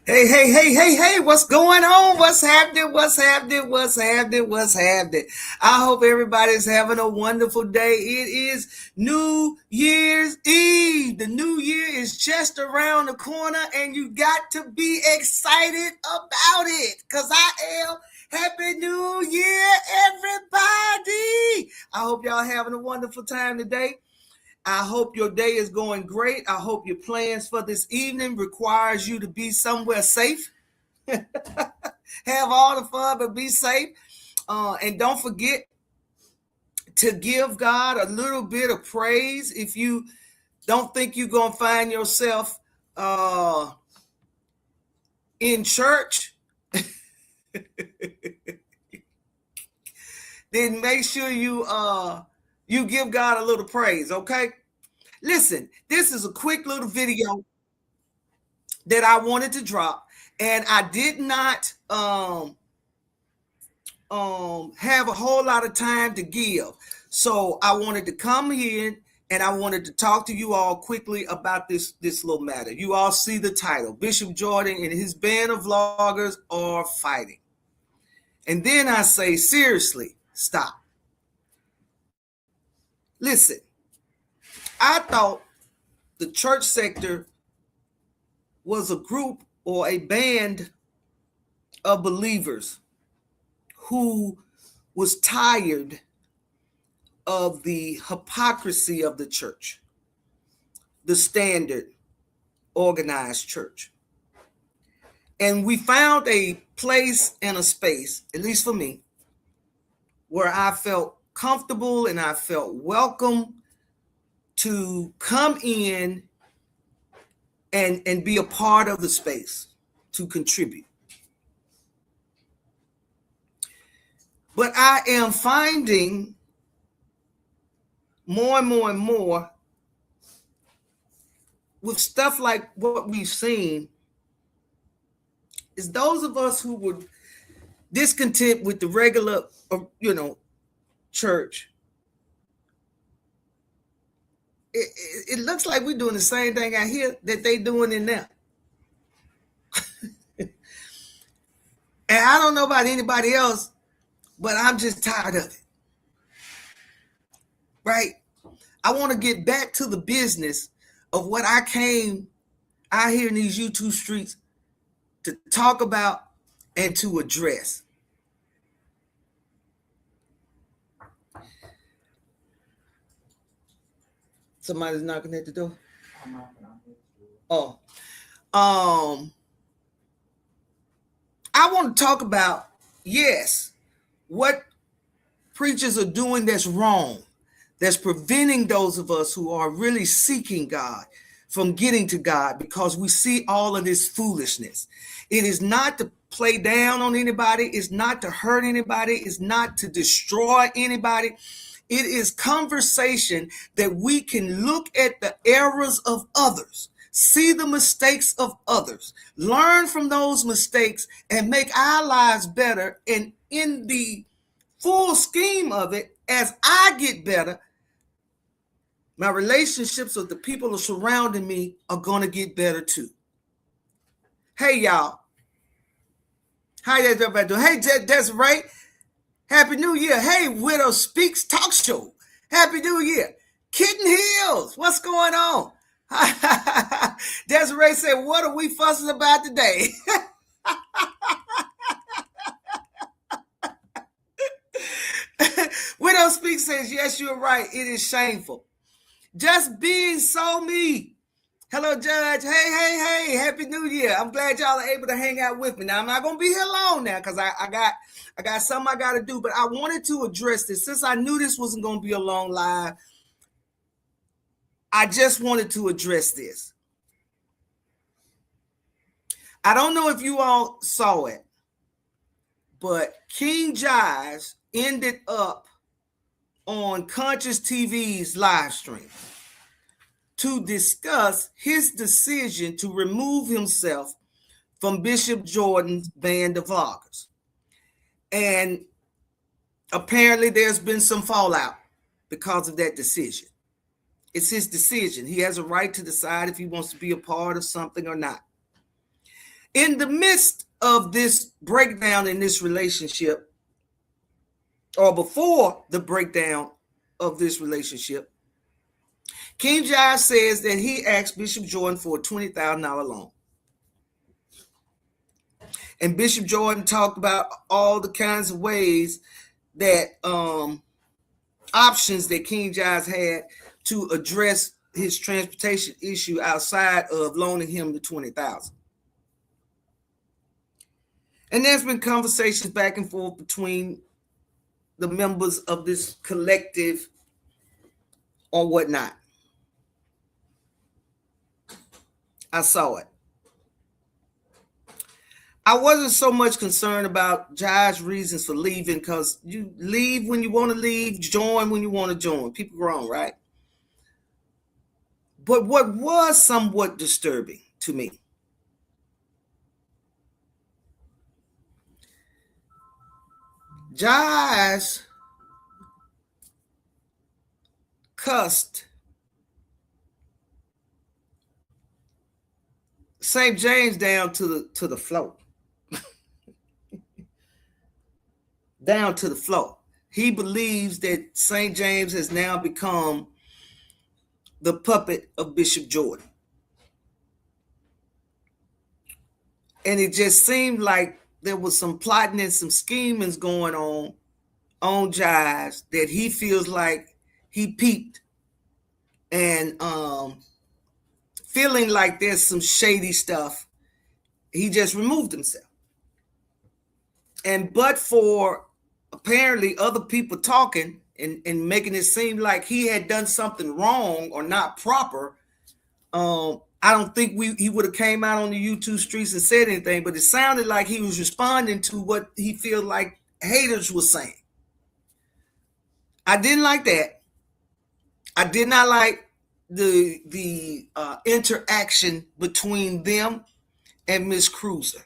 Hey, what's going on? What's happening? What's happening? I hope everybody's having a wonderful day. It is New Year's Eve. The new year is just around the corner, and you got to be excited about it because I am. Happy New Year, everybody. I hope y'all having a wonderful time today. I hope your day is going great. I hope your plans for this evening requires you to be somewhere safe. Have all the fun, but be safe. And don't forget to give God a little bit of praise. If you don't think you're going to find yourself in church, then make sure you give God a little praise, okay? Listen, this is a quick little video that I wanted to drop, and I did not have a whole lot of time to give. So I wanted to come in and I wanted to talk to you all quickly about this little matter. You all see the title. Bishop Jordan and his band of vloggers are fighting. And then I say, seriously, stop. Listen, I thought the church sector was a group or a band of believers who was tired of the hypocrisy of the church, the standard organized church. And we found a place and a space, at least for me, where I felt comfortable and I felt welcome to come in and be a part of the space, to contribute. But I am finding more and more with stuff like what we've seen is those of us who were discontent with the regular, church. It looks like we're doing the same thing out here that they doing in there. And I don't know about anybody else, but I'm just tired of it. Right? I want to get back to the business of what I came out here in these YouTube streets to talk about and to address. Somebody's knocking at the door. Oh. I want to talk about, yes, what preachers are doing that's wrong, that's preventing those of us who are really seeking God from getting to God, because we see all of this foolishness. It is not to play down on anybody. It's not to hurt anybody. It's not to destroy anybody. It is conversation that we can look at the errors of others, see the mistakes of others, learn from those mistakes, and make our lives better. And in the full scheme of it, as I get better, my relationships with the people who are surrounding me are going to get better too. Hey, y'all. How is everybody doing? Hey, Desiree. Happy New Year. Hey, Widow Speaks Talk Show. Happy New Year. Kitten Hills. What's going on? Desiree said, what are we fussing about today? Widow Speaks says, yes, you're right. It is shameful. Just being so me. Hello, Judge. Hey. Happy New Year. I'm glad y'all are able to hang out with me. Now, I'm not going to be here long now because I got something I got to do, but I wanted to address this. Since I knew this wasn't going to be a long live, I just wanted to address this. I don't know if you all saw it, but King Jives ended up on Conscious TV's live stream to discuss his decision to remove himself from Bishop Jordan's band of vloggers. And apparently there's been some fallout because of that decision. It's his decision. He has a right to decide if he wants to be a part of something or not. In the midst of this breakdown in this relationship, or before the breakdown of this relationship, King Jairus says that he asked Bishop Jordan for a $20,000 loan. And Bishop Jordan talked about all the kinds of ways that options that King Jairus had to address his transportation issue outside of loaning him the $20,000. And there's been conversations back and forth between the members of this collective or whatnot. I saw it. I wasn't so much concerned about Jairus' reasons for leaving, because you leave when you want to leave, join when you want to join. People grown, right? But what was somewhat disturbing to me, Jairus cussed St. James down to the floor. Down to the floor. He believes that St. James has now become the puppet of Bishop Jordan. And it just seemed like there was some plotting and some schemings going on Jairus, that he feels like he peaked, and feeling like there's some shady stuff, he just removed himself. And but for apparently other people talking and making it seem like he had done something wrong or not proper, I don't think he would have came out on the YouTube streets and said anything, but it sounded like he was responding to what he feels like haters were saying. I didn't like that. I did not like the interaction between them and Miss Cruiser.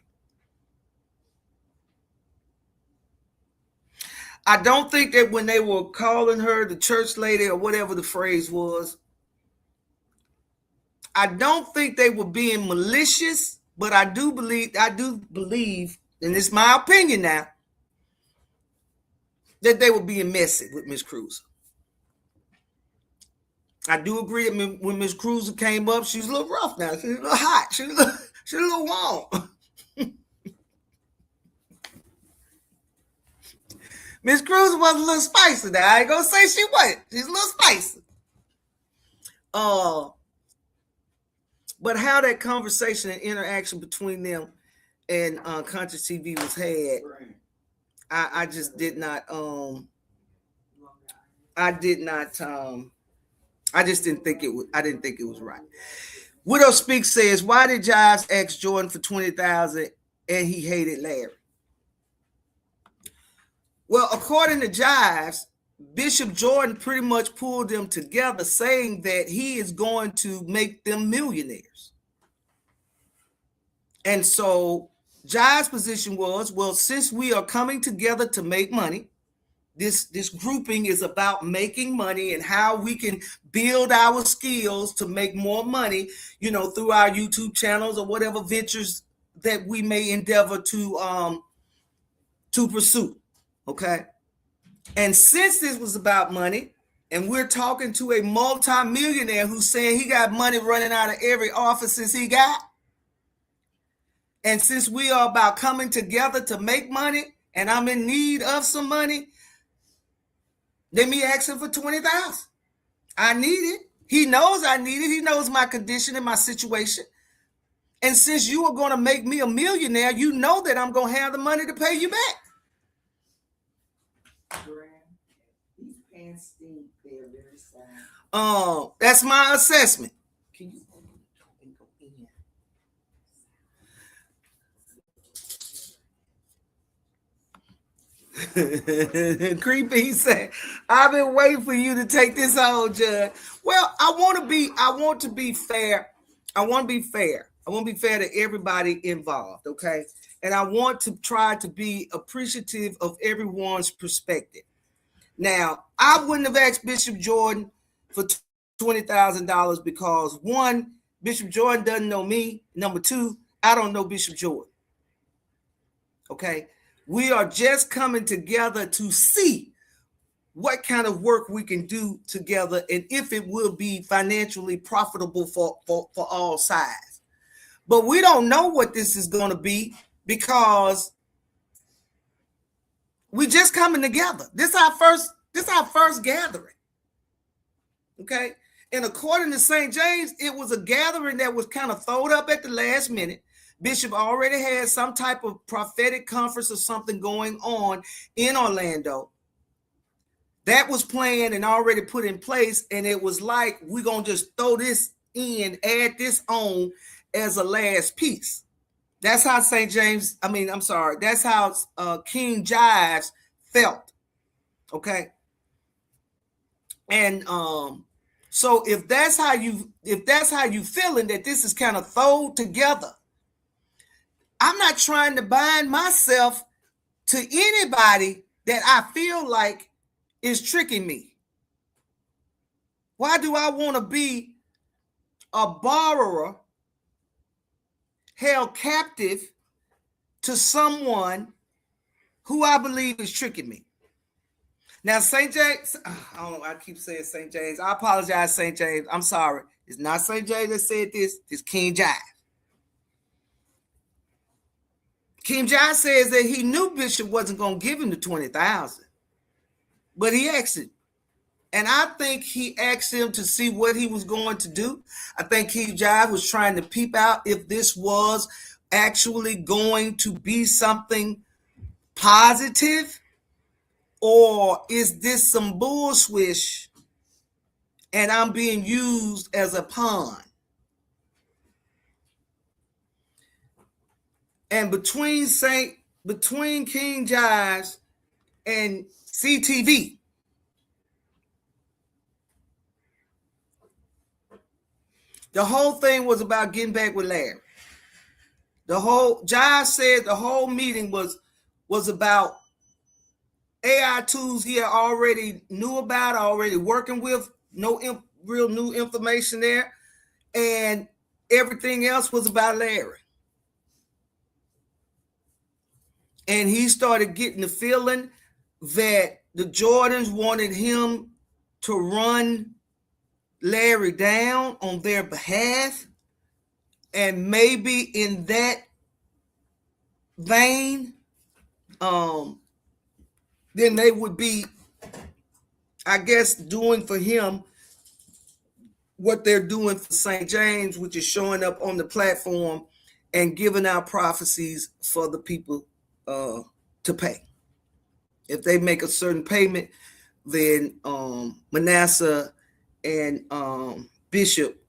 I don't think that when they were calling her the church lady or whatever the phrase was, I don't think they were being malicious, but I do believe, and it's my opinion now, that they were being messy with Miss Cruiser. I do agree that when Miss Cruiser came up, she was a little rough now. She was a little hot. She was a little warm. Miss Cruiser was a little spicy now. I ain't gonna say she wasn't. She's a little spicy. But how that conversation and interaction between them and Conscious TV was had, I just did not. I just didn't think it was. I didn't think it was right. Widow Speak says, "Why did Jairus ask Jordan for $20,000 and he hated Larry?" Well, according to Jairus, Bishop Jordan pretty much pulled them together, saying that he is going to make them millionaires. And so Jairus' position was, well, since we are coming together to make money, this grouping is about making money and how we can build our skills to make more money, through our YouTube channels or whatever ventures that we may endeavor to pursue. Okay. And since this was about money, and we're talking to a multi-millionaire who's saying he got money running out of every office he got, and since we are about coming together to make money, and I'm in need of some money, let me ask him for $20,000. I need it. He knows I need it. He knows my condition and my situation. And since you are going to make me a millionaire, you know that I'm going to have the money to pay you back. These pants stink. They're very sad. That's my assessment. Can you open the door and go in? Creepy said, "I've been waiting for you to take this on, Judge." Well, I want to be fair. I want to be fair to everybody involved, okay? And I want to try to be appreciative of everyone's perspective. Now, I wouldn't have asked Bishop Jordan for $20,000 because, one, Bishop Jordan doesn't know me. Number two, I don't know Bishop Jordan. Okay. We are just coming together to see what kind of work we can do together and if it will be financially profitable for all sides. But we don't know what this is going to be because we just coming together. This is our first gathering. Okay. And according to St. James, it was a gathering that was kind of thrown up at the last minute. Bishop already had some type of prophetic conference or something going on in Orlando. That was planned and already put in place. And it was like, we're going to just throw this in, add this on as a last piece. That's how that's how King Jives felt. Okay. And so if that's how you feeling that this is kind of thrown together, I'm not trying to bind myself to anybody that I feel like is tricking me. Why do I want to be a borrower held captive to someone who I believe is tricking me? Now, St. James, I keep saying St. James. I apologize, St. James. I'm sorry. It's not St. James that said this. It's King Jive. King Jive says that he knew Bishop wasn't going to give him the $20,000, but he asked him. And I think he asked him to see what he was going to do. I think King Jive was trying to peep out if this was actually going to be something positive, or is this some bull swish and I'm being used as a pawn? And between King Jives and CTV, the whole thing was about getting back with Larry. Jives said the whole meeting was about AI tools he had already knew about, already working with, no real new information there. And everything else was about Larry. And he started getting the feeling that the Jordans wanted him to run Larry down on their behalf. And maybe in that vein, then they would be, I guess, doing for him what they're doing for St. James, which is showing up on the platform and giving out prophecies for the people to pay. If they make a certain payment, then Manasseh and Bishop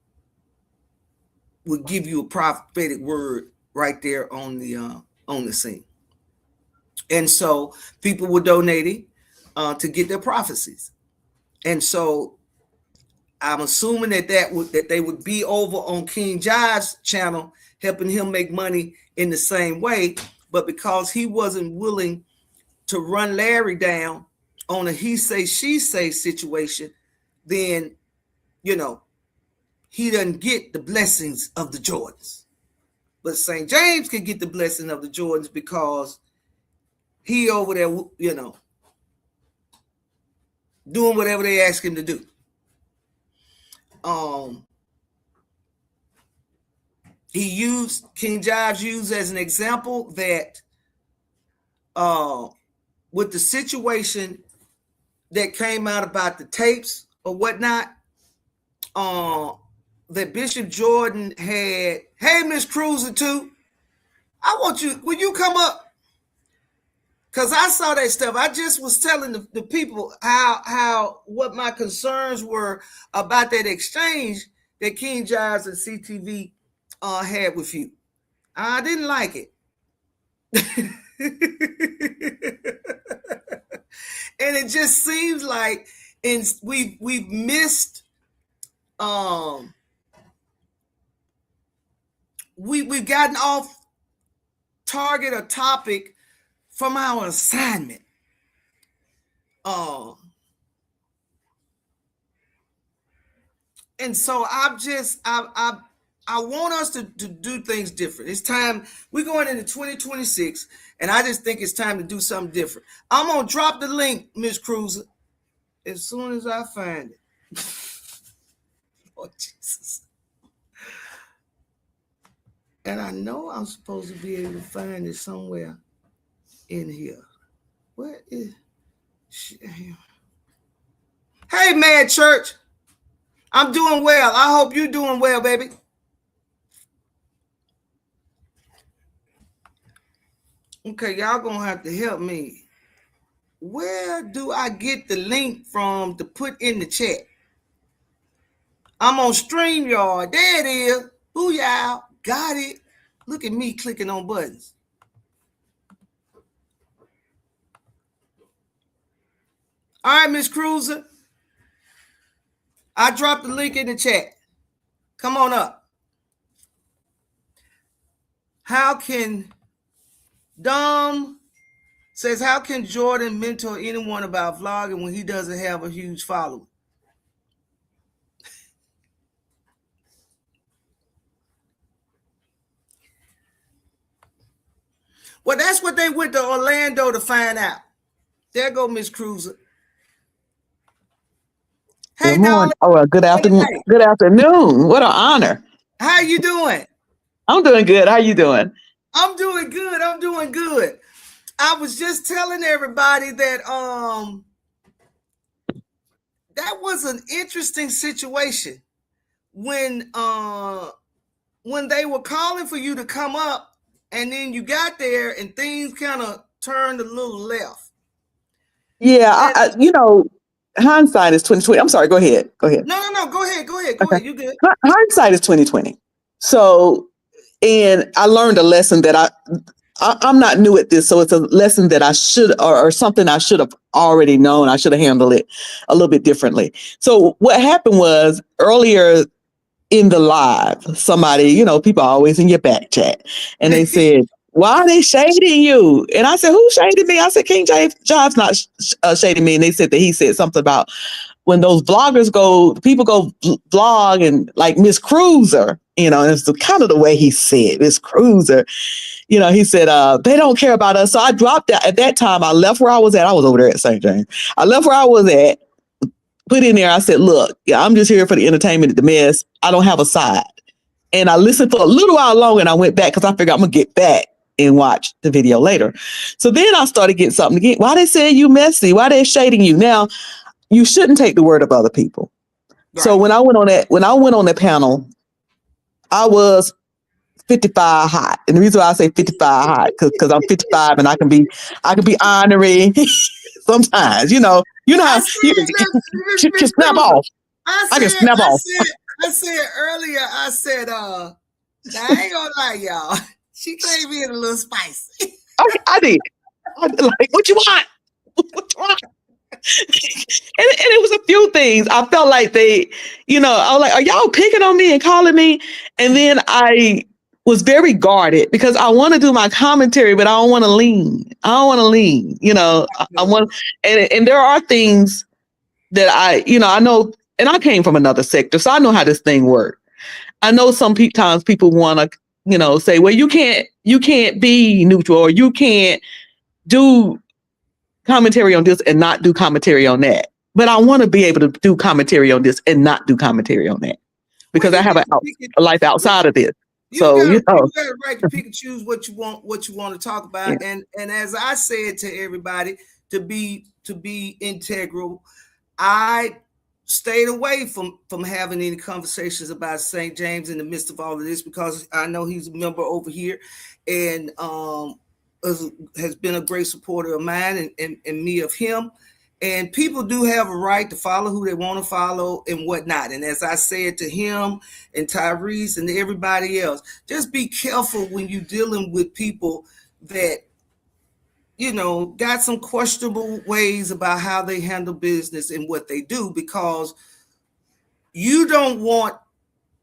would give you a prophetic word right there on the scene. And so people were donating to get their prophecies. And so I'm assuming that they would be over on King Jive's channel, helping him make money in the same way. But because he wasn't willing to run Larry down on a he say, she say situation, then, he doesn't get the blessings of the Jordans. But St. James can get the blessing of the Jordans because he over there, doing whatever they ask him to do. King Jives used as an example that with the situation that came out about the tapes or whatnot, that Bishop Jordan had, hey, Miss Cruiser too, will you come up? Because I saw that stuff. I just was telling the people what my concerns were about that exchange that King Jives and CTV had with you. I didn't like it. And it just seems like we've missed we've gotten off target or topic from our assignment. And so I want us to do things different. It's time. We're going into 2026, and I just think it's time to do something different. I'm gonna drop the link, Miss Cruiser, as soon as I find it. Oh Jesus! And I know I'm supposed to be able to find it somewhere in here. Where is? Hey, man, church. I'm doing well. I hope you're doing well, baby. Okay, y'all gonna have to help me. Where do I get the link from to put in the chat? I'm on StreamYard. There it is. Booyah. Got it. Look at me clicking on buttons. All right, Miss Cruiser. I dropped the link in the chat. Come on up. How can Dom says, how can Jordan mentor anyone about vlogging when he doesn't have a huge following? Well, that's what they went to Orlando to find out. There go Miss Cruiser. Hey, good morning. Oh, good afternoon. Good afternoon. What an honor. How you doing? I'm doing good. How you doing? I'm doing good. I'm doing good. I was just telling everybody that that was an interesting situation when they were calling for you to come up, and then you got there and things kind of turned a little left. Yeah, hindsight is 2020. I'm sorry. Go ahead. No. Go ahead. Okay. You good? Hindsight is 2020. So, and I learned a lesson that I'm not new at this, so it's a lesson that I should, or something I should have already known. I should have handled it a little bit differently. So what happened was earlier in the live, somebody, people are always in your back chat, and they said, why are they shading you? And I said, who shaded me? I said, King Jive's not shading me. And they said that he said something about when those vloggers people go vlog, and like Miss Cruiser, and it's kind of the way he said, Miss Cruiser, he said, they don't care about us. So I dropped that. At that time, I left where I was at. I was over there at St. James. I left where I was at, put in there. I said, look, I'm just here for the entertainment, the mess. I don't have a side. And I listened for a little while longer, and I went back because I figured I'm going to get back and watch the video later. So then I started getting something again. Why they saying you messy? Why they shading you? Now, you shouldn't take the word of other people. Right. So when I went on that panel, I was 55 hot. And the reason why I say 55 hot, because I'm 55 and I can be honorary sometimes, how you can snap off. I can snap off. I said earlier, I ain't gonna lie, y'all. She came in a little spicy. I did. Like, what you want? What you want? And it was a few things. I felt like they, I was like, are y'all picking on me and calling me? And then I was very guarded because I want to do my commentary, but I don't want to lean. I want, and there are things that I know, and I came from another sector, so I know how this thing works. I know sometimes people want to, say, well, you can't be neutral, or you can't do commentary on this and not do commentary on that. But I want to be able to do commentary on this and not do commentary on that, because I have a life outside of this. You got a right to pick and choose what you want to talk about. Yeah. And as I said to everybody, to be integral, I stayed away from having any conversations about St. James in the midst of all of this, because I know he's a member over here, and has been a great supporter of mine and me of him. And people do have a right to follow who they want to follow and whatnot. And as I said to him and Tyrese and everybody else, just be careful when you're dealing with people that, got some questionable ways about how they handle business and what they do, because you don't want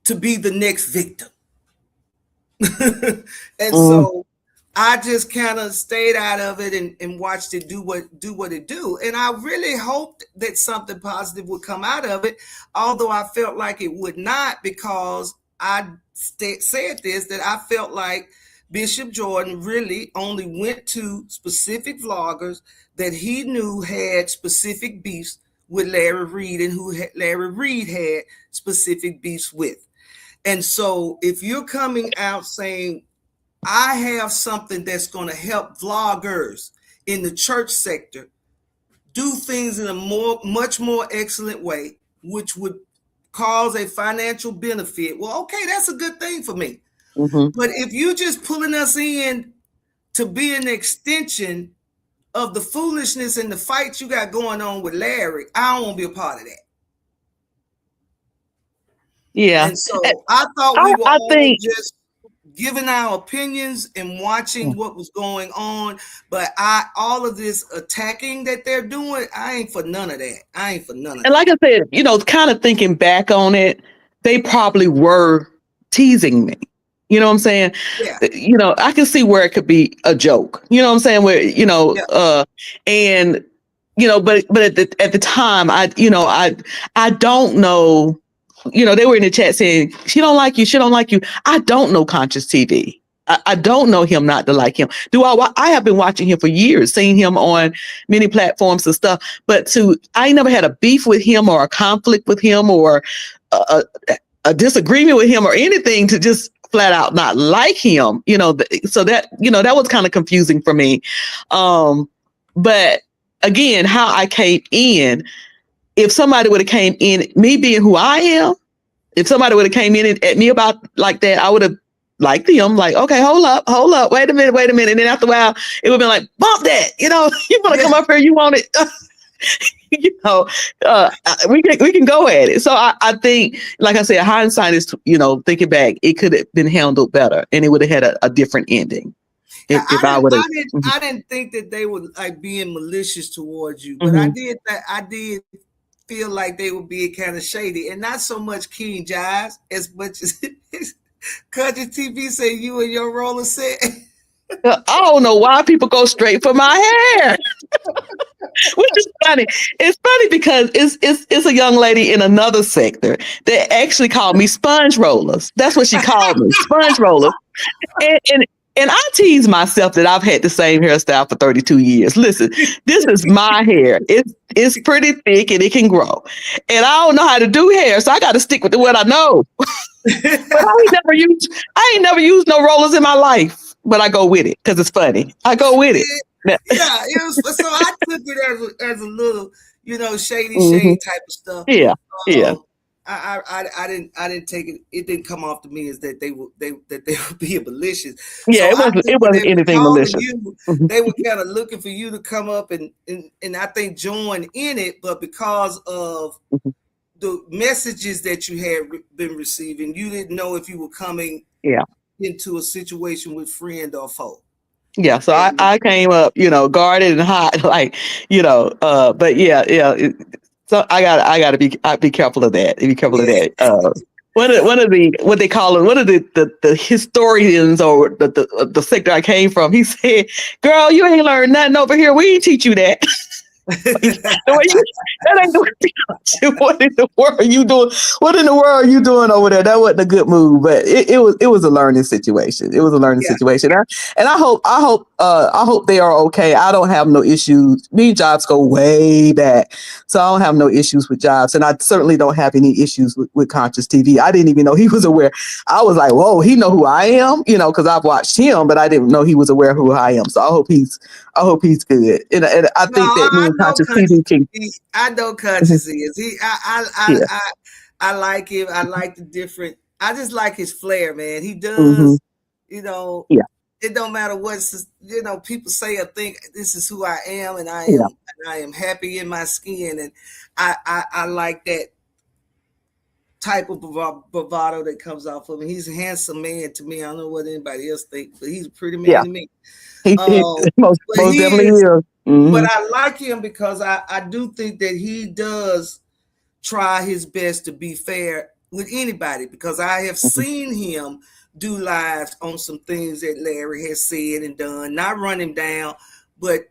to be the next victim. And so I just kind of stayed out of it and watched it do what it do. And I really hoped that something positive would come out of it, although I felt like it would not, because said this, that I felt like Bishop Jordan really only went to specific vloggers that he knew had specific beefs with Larry Reed, and who Larry Reed had specific beefs with. And so if you're coming out saying, I have something that's going to help vloggers in the church sector do things in a much more excellent way, which would cause a financial benefit, well, okay, that's a good thing for me. But if you're just pulling us in to be an extension of the foolishness and the fights you got going on with Larry, I don't want to be a part of that. Yeah. And so I thought we were I all think just giving our opinions and watching what was going on. But all of this attacking that they're doing, I ain't for none of that. I ain't for none of And that. like I said, kind of thinking back on it, they probably were teasing me. You know what I'm saying? Yeah. I can see where it could be a joke. You know what I'm saying? Where, and but at the time, I don't know. They were in the chat saying she don't like you. She don't like you. I don't know Conscious TV. I don't know him not to like him. I have been watching him for years, seeing him on many platforms and stuff. But I never had a beef with him or a conflict with him or a disagreement with him or anything to just flat out not like him. So that that was kind of confusing for me. But again, how I came in. If somebody would have came in, me being who I am, if somebody would have came in at me about like that, I would have liked them. Like, okay, hold up, wait a minute. And then after a while, it would have been like, bump that, you want to come up here, you want it. We can go at it. So I think, like I said, hindsight is, thinking back, it could have been handled better and it would have had a different ending. I didn't think that they were like being malicious towards you, but I did feel like they were being kind of shady, and not so much King Jives as much as Country TV say you and your roller set. I don't know why people go straight for my hair. Which is funny. It's funny because it's a young lady in another sector that actually called me sponge rollers. That's what she called me, sponge rollers. And I tease myself that I've had the same hairstyle for 32 years. Listen, this is my hair. It's pretty thick and it can grow. And I don't know how to do hair, so I got to stick with what I know. But I ain't never used no rollers in my life, but I go with it because it's funny. I go with it. Yeah, it was. So I took it as a little, shady type of stuff. Yeah, yeah. I didn't take it. It didn't come off to me as that they were being malicious. Yeah, so it wasn't anything malicious. They were kind of looking for you to come up and I think join in it, but because of the messages that you had been receiving, you didn't know if you were coming into a situation with friend or foe. Yeah, so I came up, guarded and hot, like, but yeah. So I gotta be careful of that. Be careful of that. One of the what they call it, one of the historians or the sector I came from, he said, "Girl, you ain't learned nothing over here. We ain't teach you that." That ain't the way. What in the world are you doing? What in the world are you doing over there? That wasn't a good move, but it was a learning situation. It was a learning situation, and I hope they are okay. I don't have no issues. Me and Jobs go way back, so I don't have no issues with Jobs, and I certainly don't have any issues with Conscious TV. I didn't even know he was aware. I was like, whoa, he know who I am, because I've watched him, but I didn't know he was aware who I am. So I hope he's good, and I think that me and Conscious TV can. I know Conscious is. I like him. I like the different. I just like his flair, man. He does. It don't matter what people say or think. This is who I am, and I am happy in my skin, and I like that type of bravado that comes off of him. He's a handsome man to me. I don't know what anybody else thinks, but he's a pretty man to me. He most definitely is. But I like him because I do think that he does try his best to be fair with anybody, because I have seen him do lives on some things that Larry has said and done, not run him down, but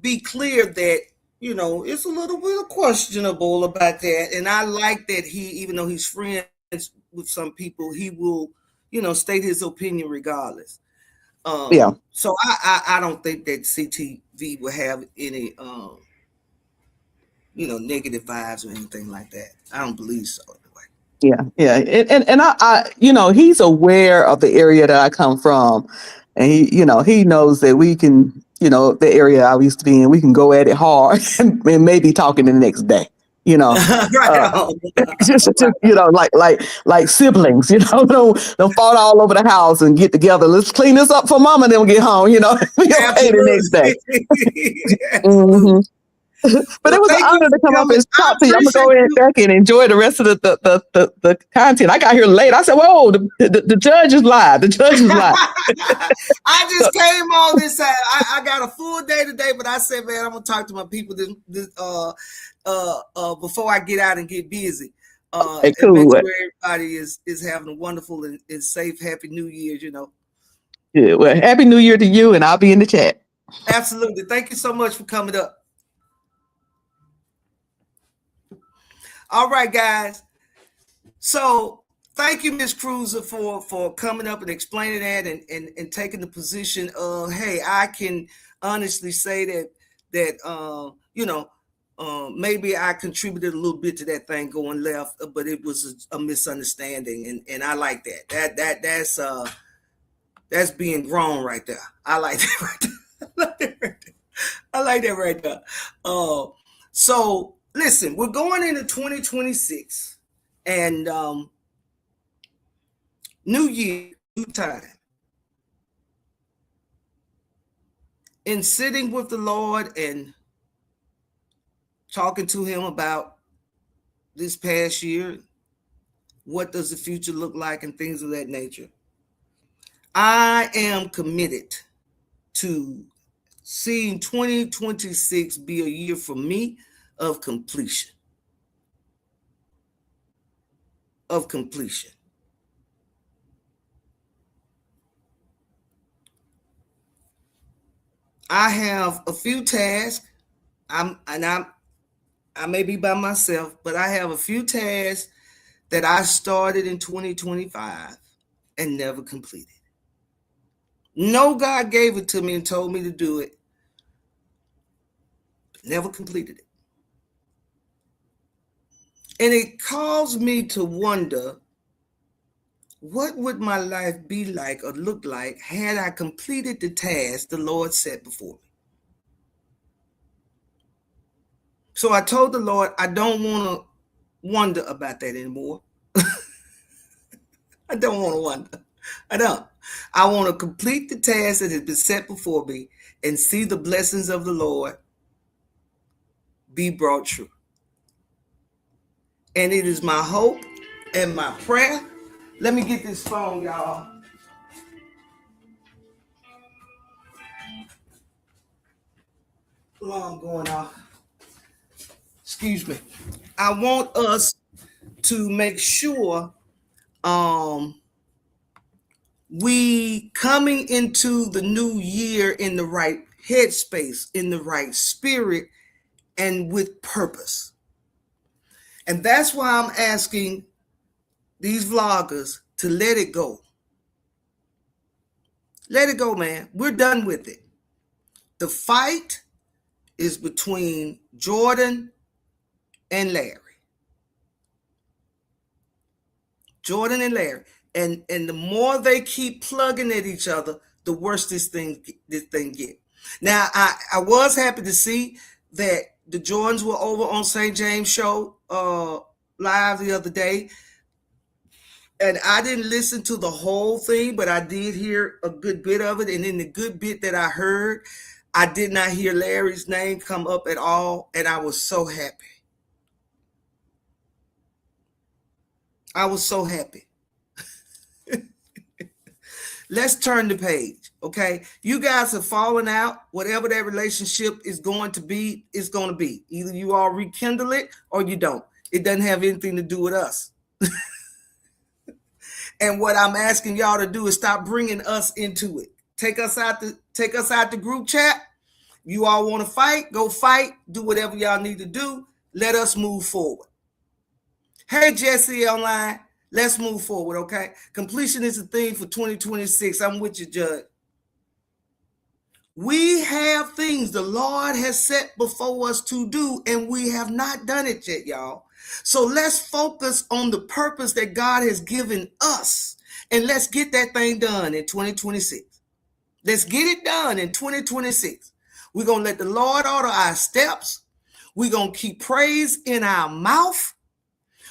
be clear that, it's a little bit questionable about that. And I like that he, even though he's friends with some people, he will, state his opinion regardless. Yeah. So I don't think that CTV will have any negative vibes or anything like that. I don't believe so anyway. Yeah. And I he's aware of the area that I come from, and he knows that we can, the area I used to be in, we can go at it hard and maybe talking the next day. Right Uh, on. just Right. like siblings, don't fall all over the house and get together. Let's clean this up for mama, then we get home. Be okay the next day. Absolutely. hmm Absolutely. But Well, it was an thank you honor to for come up coming. and I talk to you. I'm gonna appreciate go in you. back and enjoy the rest of the content. I got here late. I said, "Whoa, the judge is live. The judge is live." I So, just came on this side. I got a full day today, but I said, man, I'm gonna talk to my people before I get out and get busy. hey, And make cool. sure everybody is having a wonderful and safe, happy New Year. Yeah, well, happy New Year to you, and I'll be in the chat. Absolutely. Thank you so much for coming up. All right, guys. So thank you, Miss Cruiser, for coming up and explaining that and taking the position of, hey, I can honestly say that maybe I contributed a little bit to that thing going left, but it was a misunderstanding, and I like that. That's being grown right there. I like that right there. I like that right there. So listen, we're going into 2026, and new year, new time. In sitting with the Lord and talking to Him about this past year, what does the future look like, and things of that nature, I am committed to seeing 2026 be a year for me of completion. Of completion. I have a few tasks. I may be by myself, but I have a few tasks that I started in 2025 and never completed. No, God gave it to me and told me to do it, but never completed it. And it caused me to wonder, what would my life be like or look like had I completed the task the Lord set before me? So I told the Lord, I don't want to wonder about that anymore. I don't want to wonder. I don't. I want to complete the task that has been set before me and see the blessings of the Lord be brought true. And it is my hope and my prayer. Let me get this phone, y'all. Alarm going off. Excuse me. I want us to make sure we coming into the new year in the right headspace, in the right spirit, and with purpose. And that's why I'm asking these vloggers to let it go. Let it go, man. We're done with it. The fight is between Jordan and Larry. Jordan and Larry. And the more they keep plugging at each other, the worse this thing get. Now, I was happy to see that the Jordans were over on St. James show live the other day. And I didn't listen to the whole thing, but I did hear a good bit of it. And in the good bit that I heard, I did not hear Larry's name come up at all. And I was so happy. I was so happy. Let's turn the page, okay? You guys have fallen out. Whatever that relationship is going to be, it's going to be. Either you all rekindle it or you don't. It doesn't have anything to do with us. And what I'm asking y'all to do is stop bringing us into it. Take us out the group chat. You all want to fight? Go fight. Do whatever y'all need to do. Let us move forward. Hey, Jesse online. Let's move forward, okay? Completion is the theme for 2026. I'm with you, Judge. We have things the Lord has set before us to do, and we have not done it yet, y'all. So let's focus on the purpose that God has given us, and let's get that thing done in 2026. Let's get it done in 2026. We're going to let the Lord order our steps. We're going to keep praise in our mouth.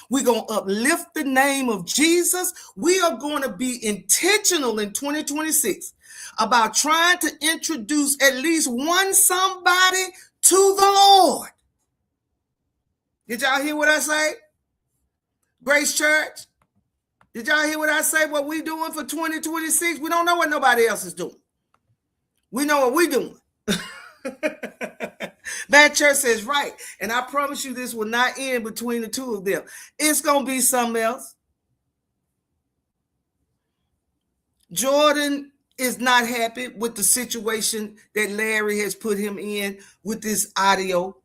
We're going to uplift the name of Jesus. We are going to be intentional in 2026 about trying to introduce at least one somebody to the Lord. Did y'all hear what I say? Grace Church, did y'all hear what I say? What we doing for 2026? We don't know what nobody else is doing. We know what we're doing. That church says right. And I promise you this will not end between the two of them. It's going to be something else. Jordan is not happy with the situation that Larry has put him in with this audio.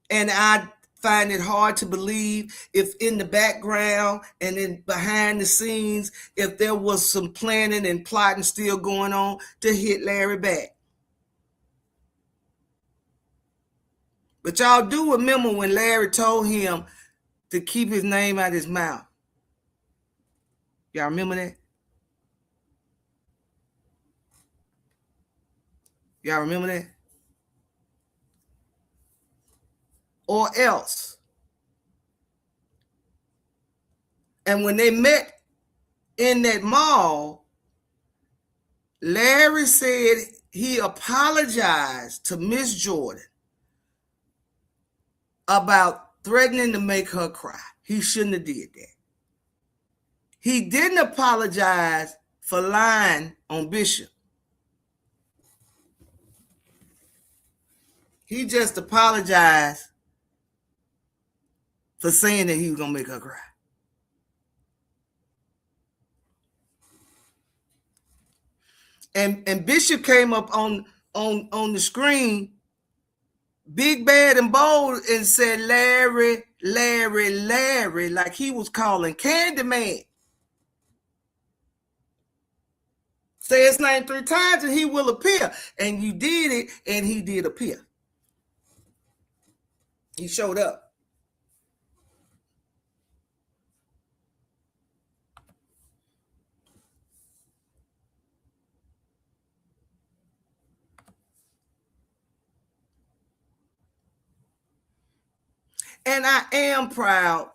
And I find it hard to believe if in the background and then behind the scenes, if there was some planning and plotting still going on to hit Larry back. But y'all do remember when Larry told him to keep his name out of his mouth. Y'all remember that? Y'all remember that? Or else. And when they met in that mall, Larry said he apologized to Miss Jordan about threatening to make her cry. He shouldn't have did that. He didn't apologize for lying on Bishop. He just apologized for saying that he was going to make her cry. And Bishop came up on the screen, big, bad, and bold, and said, Larry, Larry, Larry, like he was calling Candyman. Say his name 3 times and he will appear. And you did it, and he did appear. He showed up. And I am proud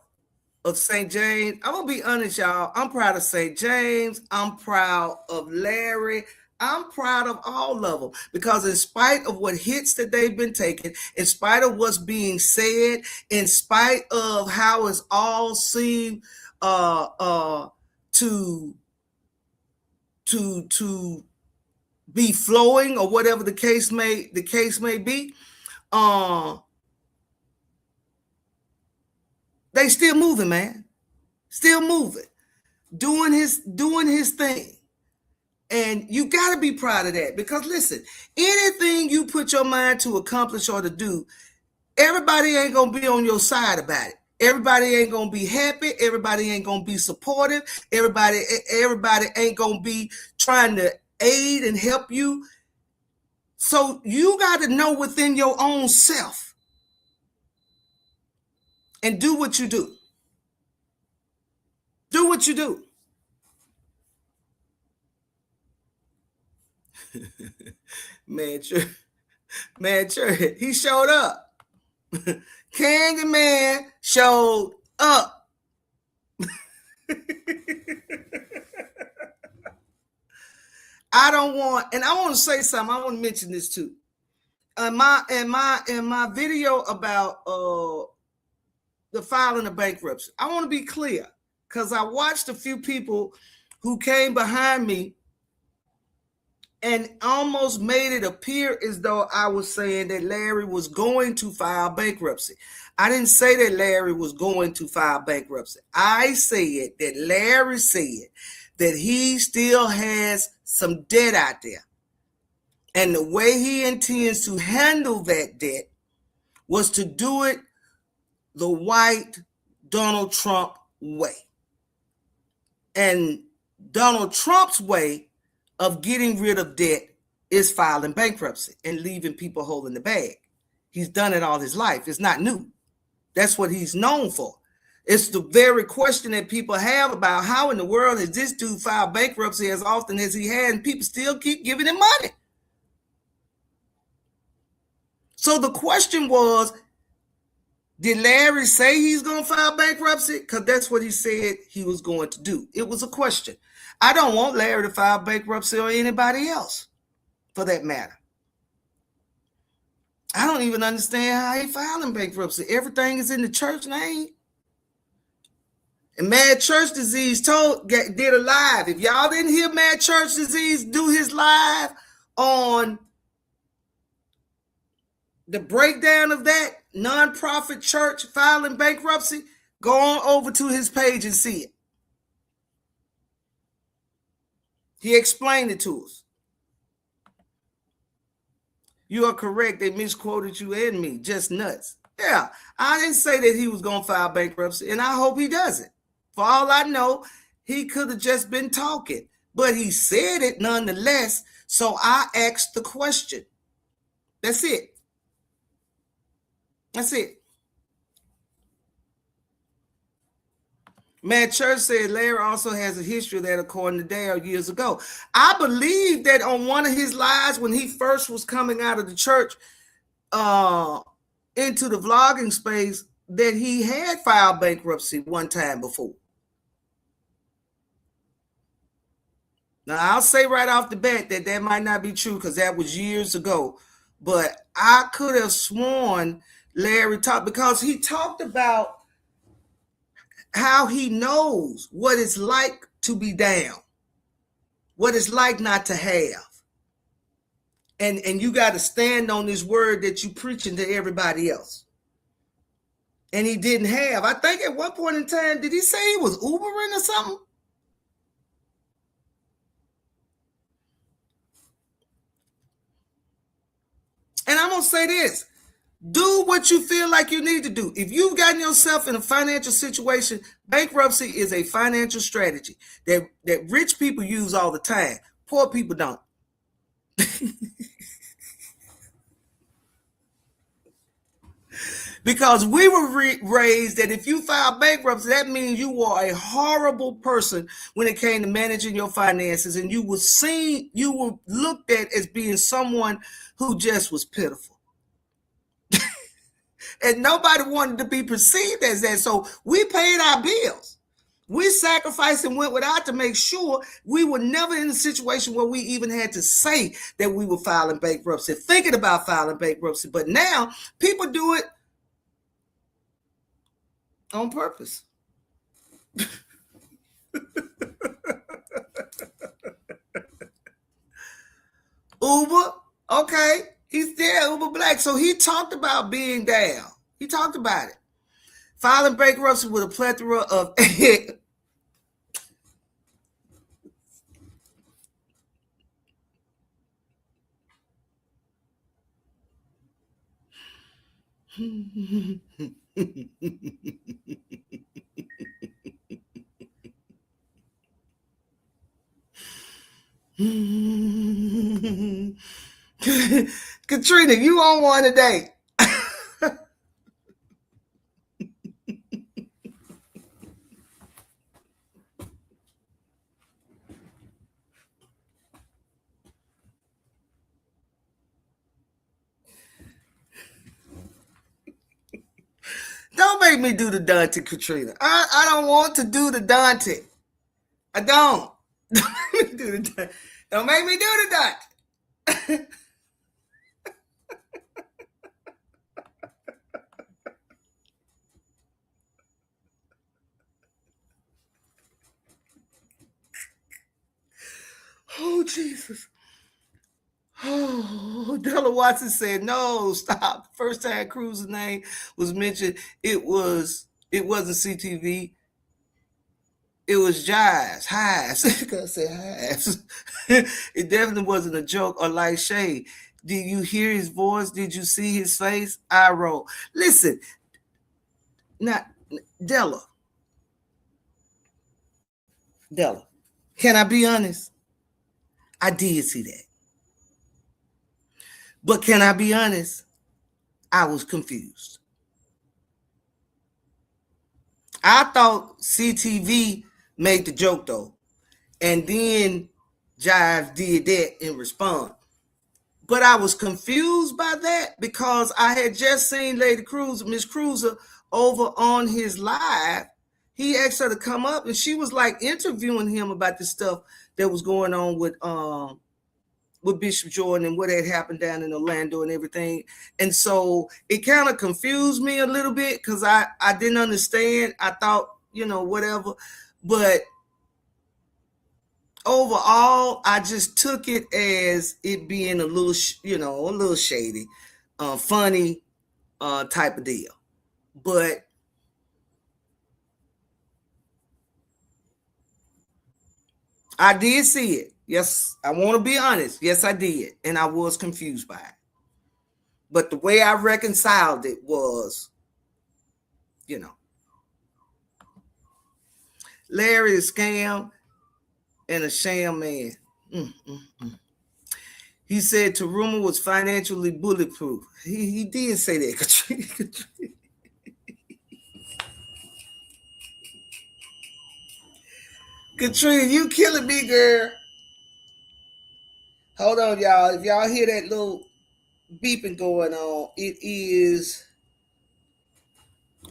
of St. James. I'm going to be honest, y'all. I'm proud of St. James. I'm proud of Larry. I'm proud of all of them because in spite of what hits that they've been taking, in spite of what's being said, in spite of how it's all seemed to be flowing or whatever the case may be, they still moving, man. Still moving. Doing his thing. And you got to be proud of that because listen, anything you put your mind to accomplish or to do, everybody ain't going to be on your side about it. Everybody ain't going to be happy. Everybody ain't going to be supportive. Everybody ain't going to be trying to aid and help you. So you got to know within your own self and do what you do. Do what you do. Man, he showed up. Candyman showed up. I want to say something. I want to mention this too. In my video about the filing of bankruptcy, I want to be clear because I watched a few people who came behind me and almost made it appear as though I was saying that Larry was going to file bankruptcy. I didn't say that Larry was going to file bankruptcy. I said that Larry said that he still has some debt out there. And the way he intends to handle that debt was to do it the white Donald Trump way. And Donald Trump's way of getting rid of debt is filing bankruptcy and leaving people holding the bag. He's done it all his life. It's not new. That's what he's known for. It's the very question that people have about how in the world has this dude filed bankruptcy as often as he had, and people still keep giving him money. So the question was, did Larry say he's going to file bankruptcy? Because that's what he said he was going to do. It was a question. I don't want Larry to file bankruptcy or anybody else, for that matter. I don't even understand how he filing bankruptcy. Everything is in the church name. And Mad Church Disease did a live. If y'all didn't hear Mad Church Disease do his live on the breakdown of that nonprofit church filing bankruptcy, go on over to his page and see it. He explained it to us. You are correct. They misquoted you and me. Just nuts. Yeah, I didn't say that he was going to file bankruptcy, and I hope he doesn't. For all I know, he could have just been talking, but he said it nonetheless. So I asked the question. That's it. That's it. Mad Church said Larry also has a history of that, according to Dale years ago. I believe that on one of his lives when he first was coming out of the church into the vlogging space, that he had filed bankruptcy one time before. Now, I'll say right off the bat that might not be true because that was years ago. But I could have sworn Larry talked, because he talked about how he knows what it's like to be down, what it's like not to have. And you got to stand on this word that you preaching to everybody else. And he didn't have. I think at one point in time, did he say he was Ubering or something? And I'm going to say this. Do what you feel like you need to do. If you've gotten yourself in a financial situation, bankruptcy is a financial strategy that rich people use all the time. Poor people don't. Because we were raised that if you file bankruptcy, that means you were a horrible person when it came to managing your finances, and you were looked at as being someone who just was pitiful. And nobody wanted to be perceived as that. So we paid our bills. We sacrificed and went without to make sure we were never in a situation where we even had to say that we were filing bankruptcy, thinking about filing bankruptcy. But now people do it on purpose. Uber, okay, he's there, Uber Black. So he talked about being down. He talked about it. Filing bankruptcy with a plethora of Katrina, you on one today. Don't make me do the Dante, Katrina. I don't want to do the Dante. I don't. Don't make me do the Dante. Oh, Jesus. Oh, Della Watson said, no, stop. The first time Cruz's name was mentioned, it wasn't CTV. It was Jives, Hives. I said Hives. It definitely wasn't a joke or like shade. Did you hear his voice? Did you see his face? I roll. Listen, now, Della, Della, can I be honest? I did see that. But can I be honest? I was confused. I thought CTV made the joke though. And then Jive did that in response. But I was confused by that because I had just seen Lady Cruiser, Miss Cruiser, over on his live. He asked her to come up and she was like interviewing him about the stuff that was going on with Bishop Jordan and what had happened down in Orlando and everything. And so it kind of confused me a little bit because I didn't understand. I thought, whatever. But overall, I just took it as it being a little, a little shady, funny type of deal. But I did see it. Yes, I want to be honest. Yes, I did. And I was confused by it. But the way I reconciled it was, Larry is scam and a sham man. He said Taruma was financially bulletproof. He did say that, Katrina. Katrina, you killing me, girl. Hold on, y'all. If y'all hear that little beeping going on, it is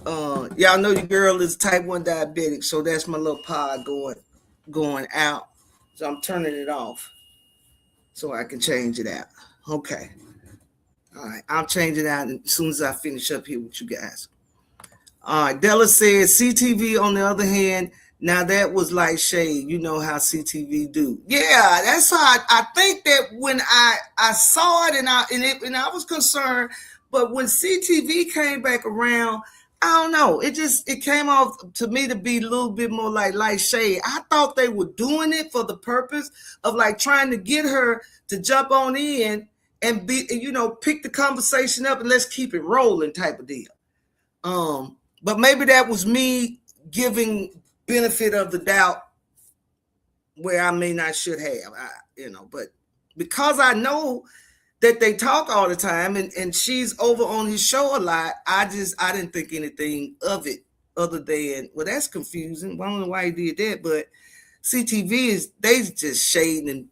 y'all know your girl is type 1 diabetic, so that's my little pod going out. So I'm turning it off so I can change it out. Okay. All right, I'll change it out as soon as I finish up here with you guys. All right, Della says CTV on the other hand, now that was like shade. You know how CTV do. Yeah, that's how I think that when I saw it and I was concerned, but when CTV came back around, I don't know. It came off to me to be a little bit more like shade. I thought they were doing it for the purpose of like trying to get her to jump on in and pick the conversation up and let's keep it rolling type of deal. But maybe that was me giving benefit of the doubt where I may not should have, but because I know that they talk all the time and she's over on his show a lot, I didn't think anything of it other than, well, that's confusing. I don't know why he did that, but CTV they just shading and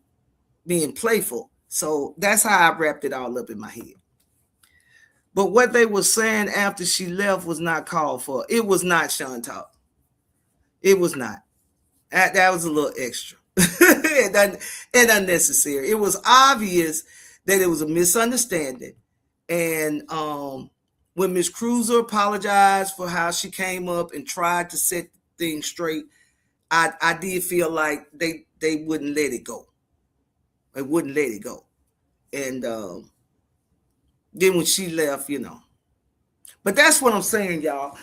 being playful. So that's how I wrapped it all up in my head. But what they were saying after she left was not called for. It was not Sean Talk. It was not. That was a little extra and unnecessary. It was obvious that it was a misunderstanding. And when Miss Cruiser apologized for how she came up and tried to set things straight, I did feel like they wouldn't let it go. They wouldn't let it go. And then when she left, But that's what I'm saying, y'all.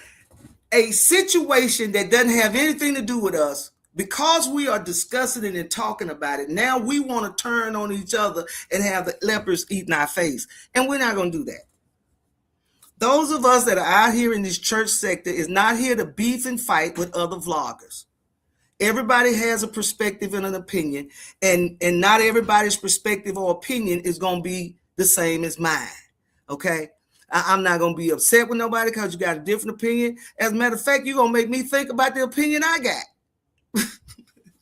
A situation that doesn't have anything to do with us, because we are discussing it and talking about it, now we want to turn on each other and have the lepers eating our face. And we're not going to do that. Those of us that are out here in this church sector is not here to beef and fight with other vloggers. Everybody has a perspective and an opinion, and not everybody's perspective or opinion is going to be the same as mine. Okay? I'm not going to be upset with nobody because you got a different opinion. As a matter of fact, you're going to make me think about the opinion I got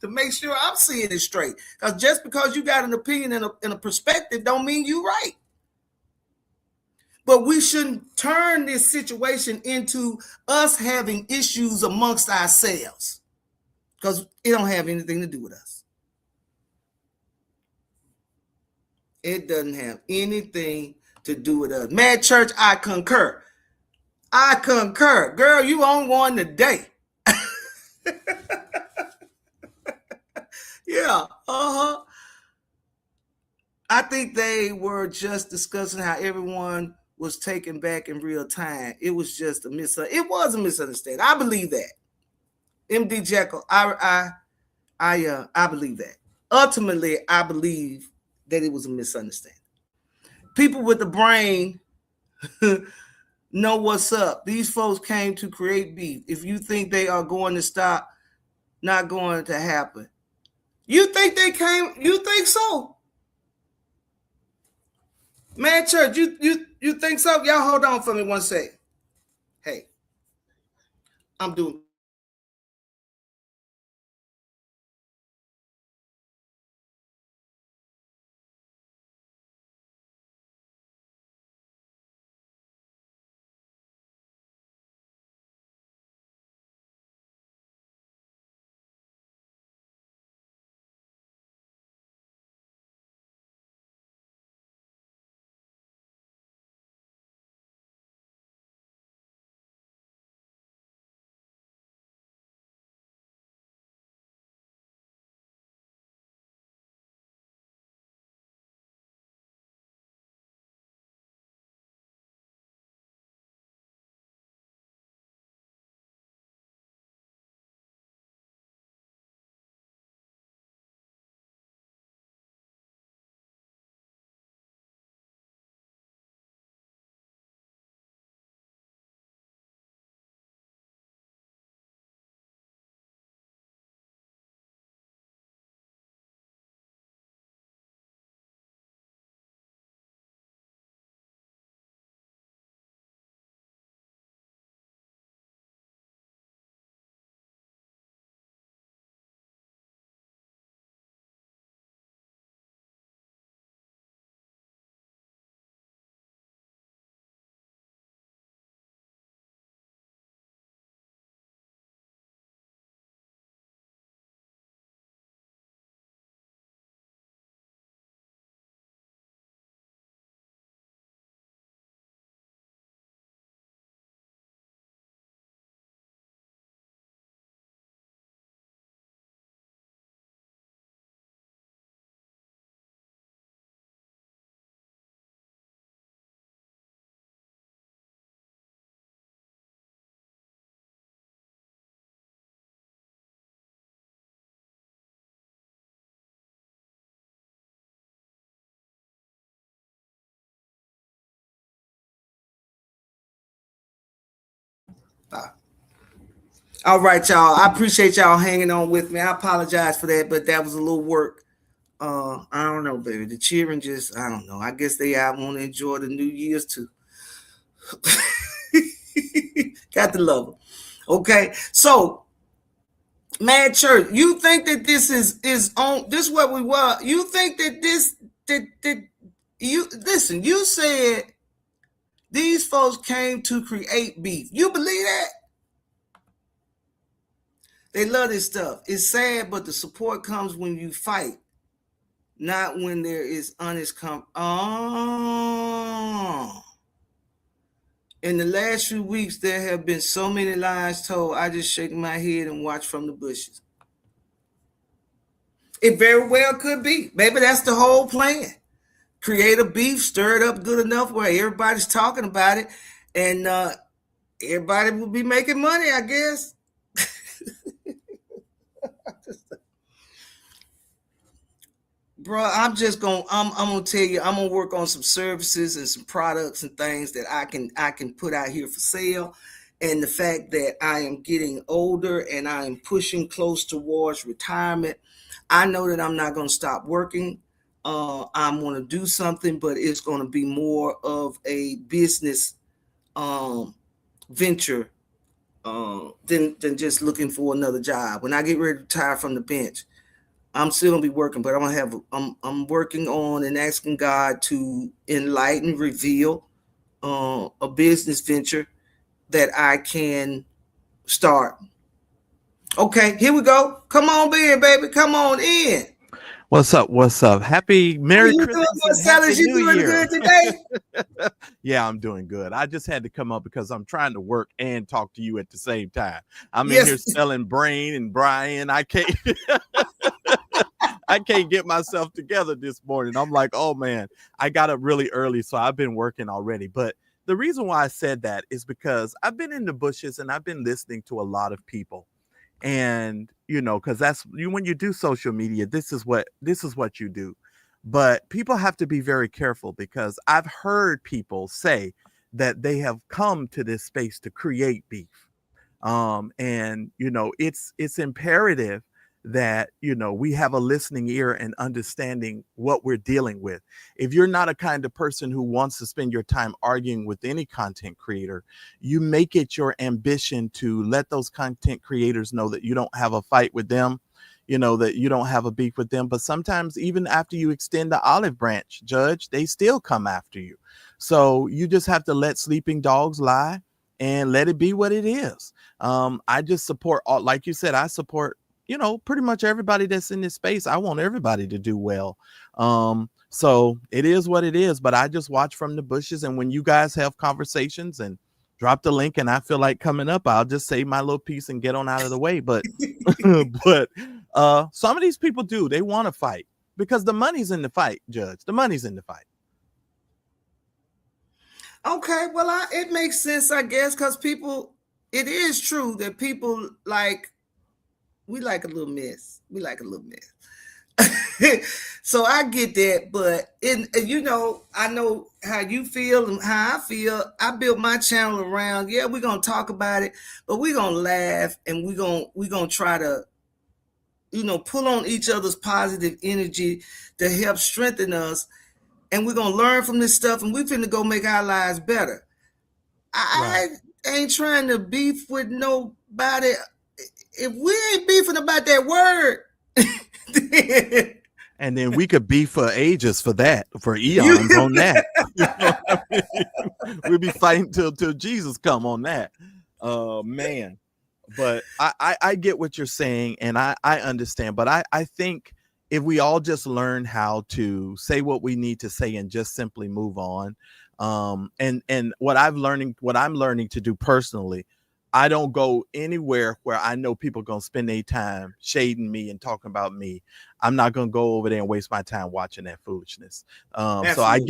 to make sure I'm seeing it straight. Because just because you got an opinion and a perspective don't mean you're right. But we shouldn't turn this situation into us having issues amongst ourselves because it don't have anything to do with us. It doesn't have anything to do with us. Mad Church, I concur. I concur. Girl, you on one today. Yeah. I think they were just discussing how everyone was taken back in real time. It was just a misunderstanding. I believe that. MD Jekyll, I believe that. Ultimately, I believe that it was a misunderstanding. People with the brain know what's up. These folks came to create beef. If you think they are going to stop not going to happen. You think they came? You think so? Man, church, you think so? Y'all hold on for me one sec. Hey, I'm doing all right, y'all. I appreciate y'all hanging on with me. I apologize for that, but that was a little work. I don't know, baby. The children just, I don't know. I guess they out want to enjoy the New Year's too. Got to love them. Okay, so man, church, you think that this is on this what we were? You think that this that you listen? You said these folks came to create beef. You believe that? They love this stuff. It's sad, but the support comes when you fight, not when there is honest Oh. In the last few weeks, there have been so many lies told. I just shake my head and watch from the bushes. It very well could be. Maybe that's the whole plan. Create a beef, stir it up good enough where everybody's talking about it, and everybody will be making money, I guess. Bro, I'm gonna tell you, I'm gonna work on some services and some products and things that I can put out here for sale. And the fact that I am getting older and I am pushing close towards retirement, I know that I'm not gonna stop working. I'm gonna do something, but it's gonna be more of a business venture than just looking for another job. When I get ready to retire from the bench, I'm still gonna be working, but I'm working on and asking God to enlighten, reveal a business venture that I can start. Okay, here we go. Come on in, baby. Come on in. What's up? What's up? Happy How Merry you doing, Christmas good and Happy Sellers? You New doing Year. good today? Yeah, I'm doing good. I just had to come up because I'm trying to work and talk to you at the same time. I'm in here Yes. spelling brain and Brian. I can't I can't get myself together this morning. I'm like, oh man, I got up really early, so I've been working already. But the reason why I said that is because I've been in the bushes and I've been listening to a lot of people. And because that's you when you do social media, this is what you do. But people have to be very careful because I've heard people say that they have come to this space to create beef. And it's imperative that we have a listening ear and understanding what we're dealing with. If you're not a kind of person who wants to spend your time arguing with any content creator, you make it your ambition to let those content creators know that you don't have a fight with them, that you don't have a beef with them. But sometimes even after you extend the olive branch, Judge, they still come after you. So you just have to let sleeping dogs lie and let it be what it is. I just support all, like you said, I support, pretty much everybody that's in this space. I want everybody to do well. So it is what it is, but I just watch from the bushes. And when you guys have conversations and drop the link and I feel like coming up, I'll just say my little piece and get on out of the way. But but some of these people do, they want to fight because the money's in the fight, Judge. The money's in the fight. Okay, well, it makes sense, I guess, because people, it is true that people we like a little mess. We like a little mess. So I get that, but I know how you feel and how I feel. I built my channel around, yeah, we're gonna talk about it, but we're gonna laugh and we're gonna try to, pull on each other's positive energy to help strengthen us. And we're gonna learn from this stuff, and we finna go make our lives better. I ain't trying to beef with nobody. If we ain't beefing about that word, and then we could beef for ages for that, for eons on that. We'll be fighting till Jesus come on that. Man. But I get what you're saying, and I understand. But I think if we all just learn how to say what we need to say and just simply move on, and what I'm learning to do personally, I don't go anywhere where I know people are going to spend their time shading me and talking about me. I'm not going to go over there and waste my time watching that foolishness. So I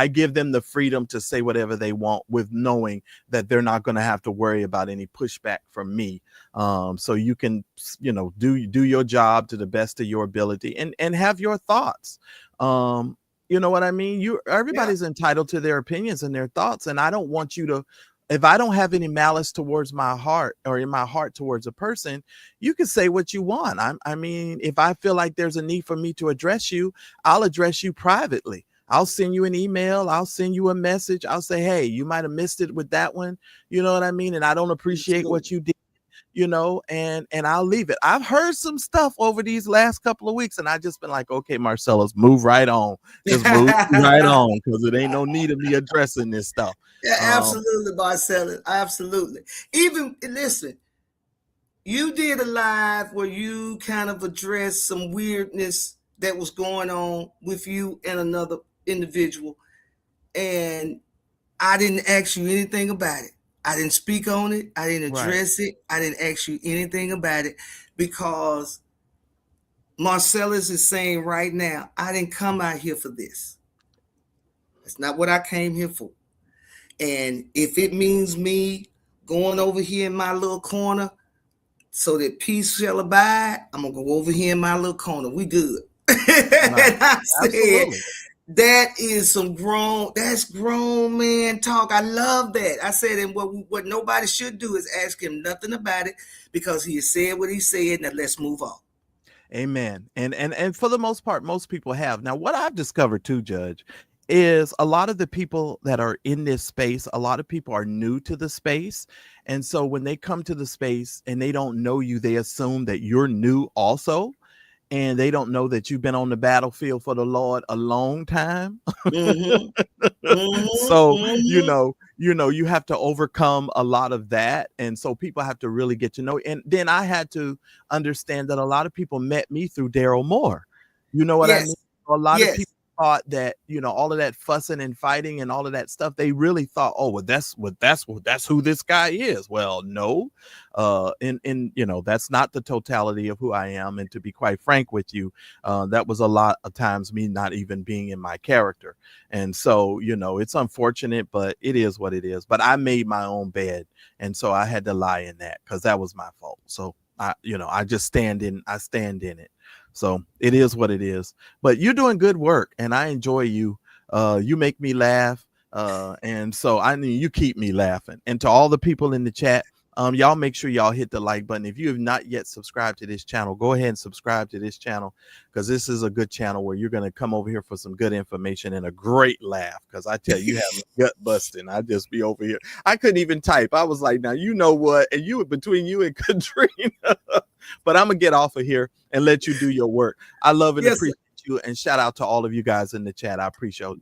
give them the freedom to say whatever they want with knowing that they're not going to have to worry about any pushback from me. So you can, do your job to the best of your ability and have your thoughts. You know what I mean? Everybody's entitled to their opinions and their thoughts. And I don't want you to, if I don't have any malice towards my heart or in my heart towards a person, you can say what you want. I mean, if I feel like there's a need for me to address you, I'll address you privately. I'll send you an email. I'll send you a message. I'll say, hey, you might have missed it with that one. You know what I mean? And I don't appreciate what you did. And I'll leave it. I've heard some stuff over these last couple of weeks, and I just been like, okay, Marcellus, move right on. Just move right on, because it ain't no need of me addressing this stuff. Yeah, absolutely, Marcellus. Absolutely. Even, listen, you did a live where you kind of addressed some weirdness that was going on with you and another individual, and I didn't ask you anything about it. I didn't speak on it. I didn't address it. I didn't ask you anything about it because Marcellus is saying right now, I didn't come out here for this. That's not what I came here for. And if it means me going over here in my little corner so that peace shall abide, I'm going to go over here in my little corner. We good. And I said, that is that's grown man talk. I love that. I said, and what nobody should do is ask him nothing about it because he has said what he said. Now let's move on. Amen. And for the most part, most people have. Now, what I've discovered too, Judge, is a lot of the people that are in this space, a lot of people are new to the space. And so when they come to the space and they don't know you, they assume that you're new also. And they don't know that you've been on the battlefield for the Lord a long time. So, you have to overcome a lot of that. And so people have to really get to know. And then I had to understand that a lot of people met me through Daryl Moore. You know what I mean? A lot of people thought that, all of that fussing and fighting and all of that stuff, they really thought, oh, well, that's who this guy is. Well, no, that's not the totality of who I am. And to be quite frank with you, that was a lot of times me not even being in my character. And so, it's unfortunate, but it is what it is. But I made my own bed. And so I had to lie in that because that was my fault. So I just stand in it. So it is what it is, but you're doing good work and I enjoy you. You make me laugh. And so you keep me laughing. And to all the people in the chat, Y'all make sure y'all hit the like button. If you have not yet subscribed to this channel, go ahead and subscribe to this channel, because this is a good channel where you're going to come over here for some good information and a great laugh. Because I tell you, have me gut busting. I just be over here. I couldn't even type. I was like, now you know what? And you, between you and Katrina. But I'm going to get off of here and let you do your work. I love and appreciate you, and shout out to all of you guys in the chat. I appreciate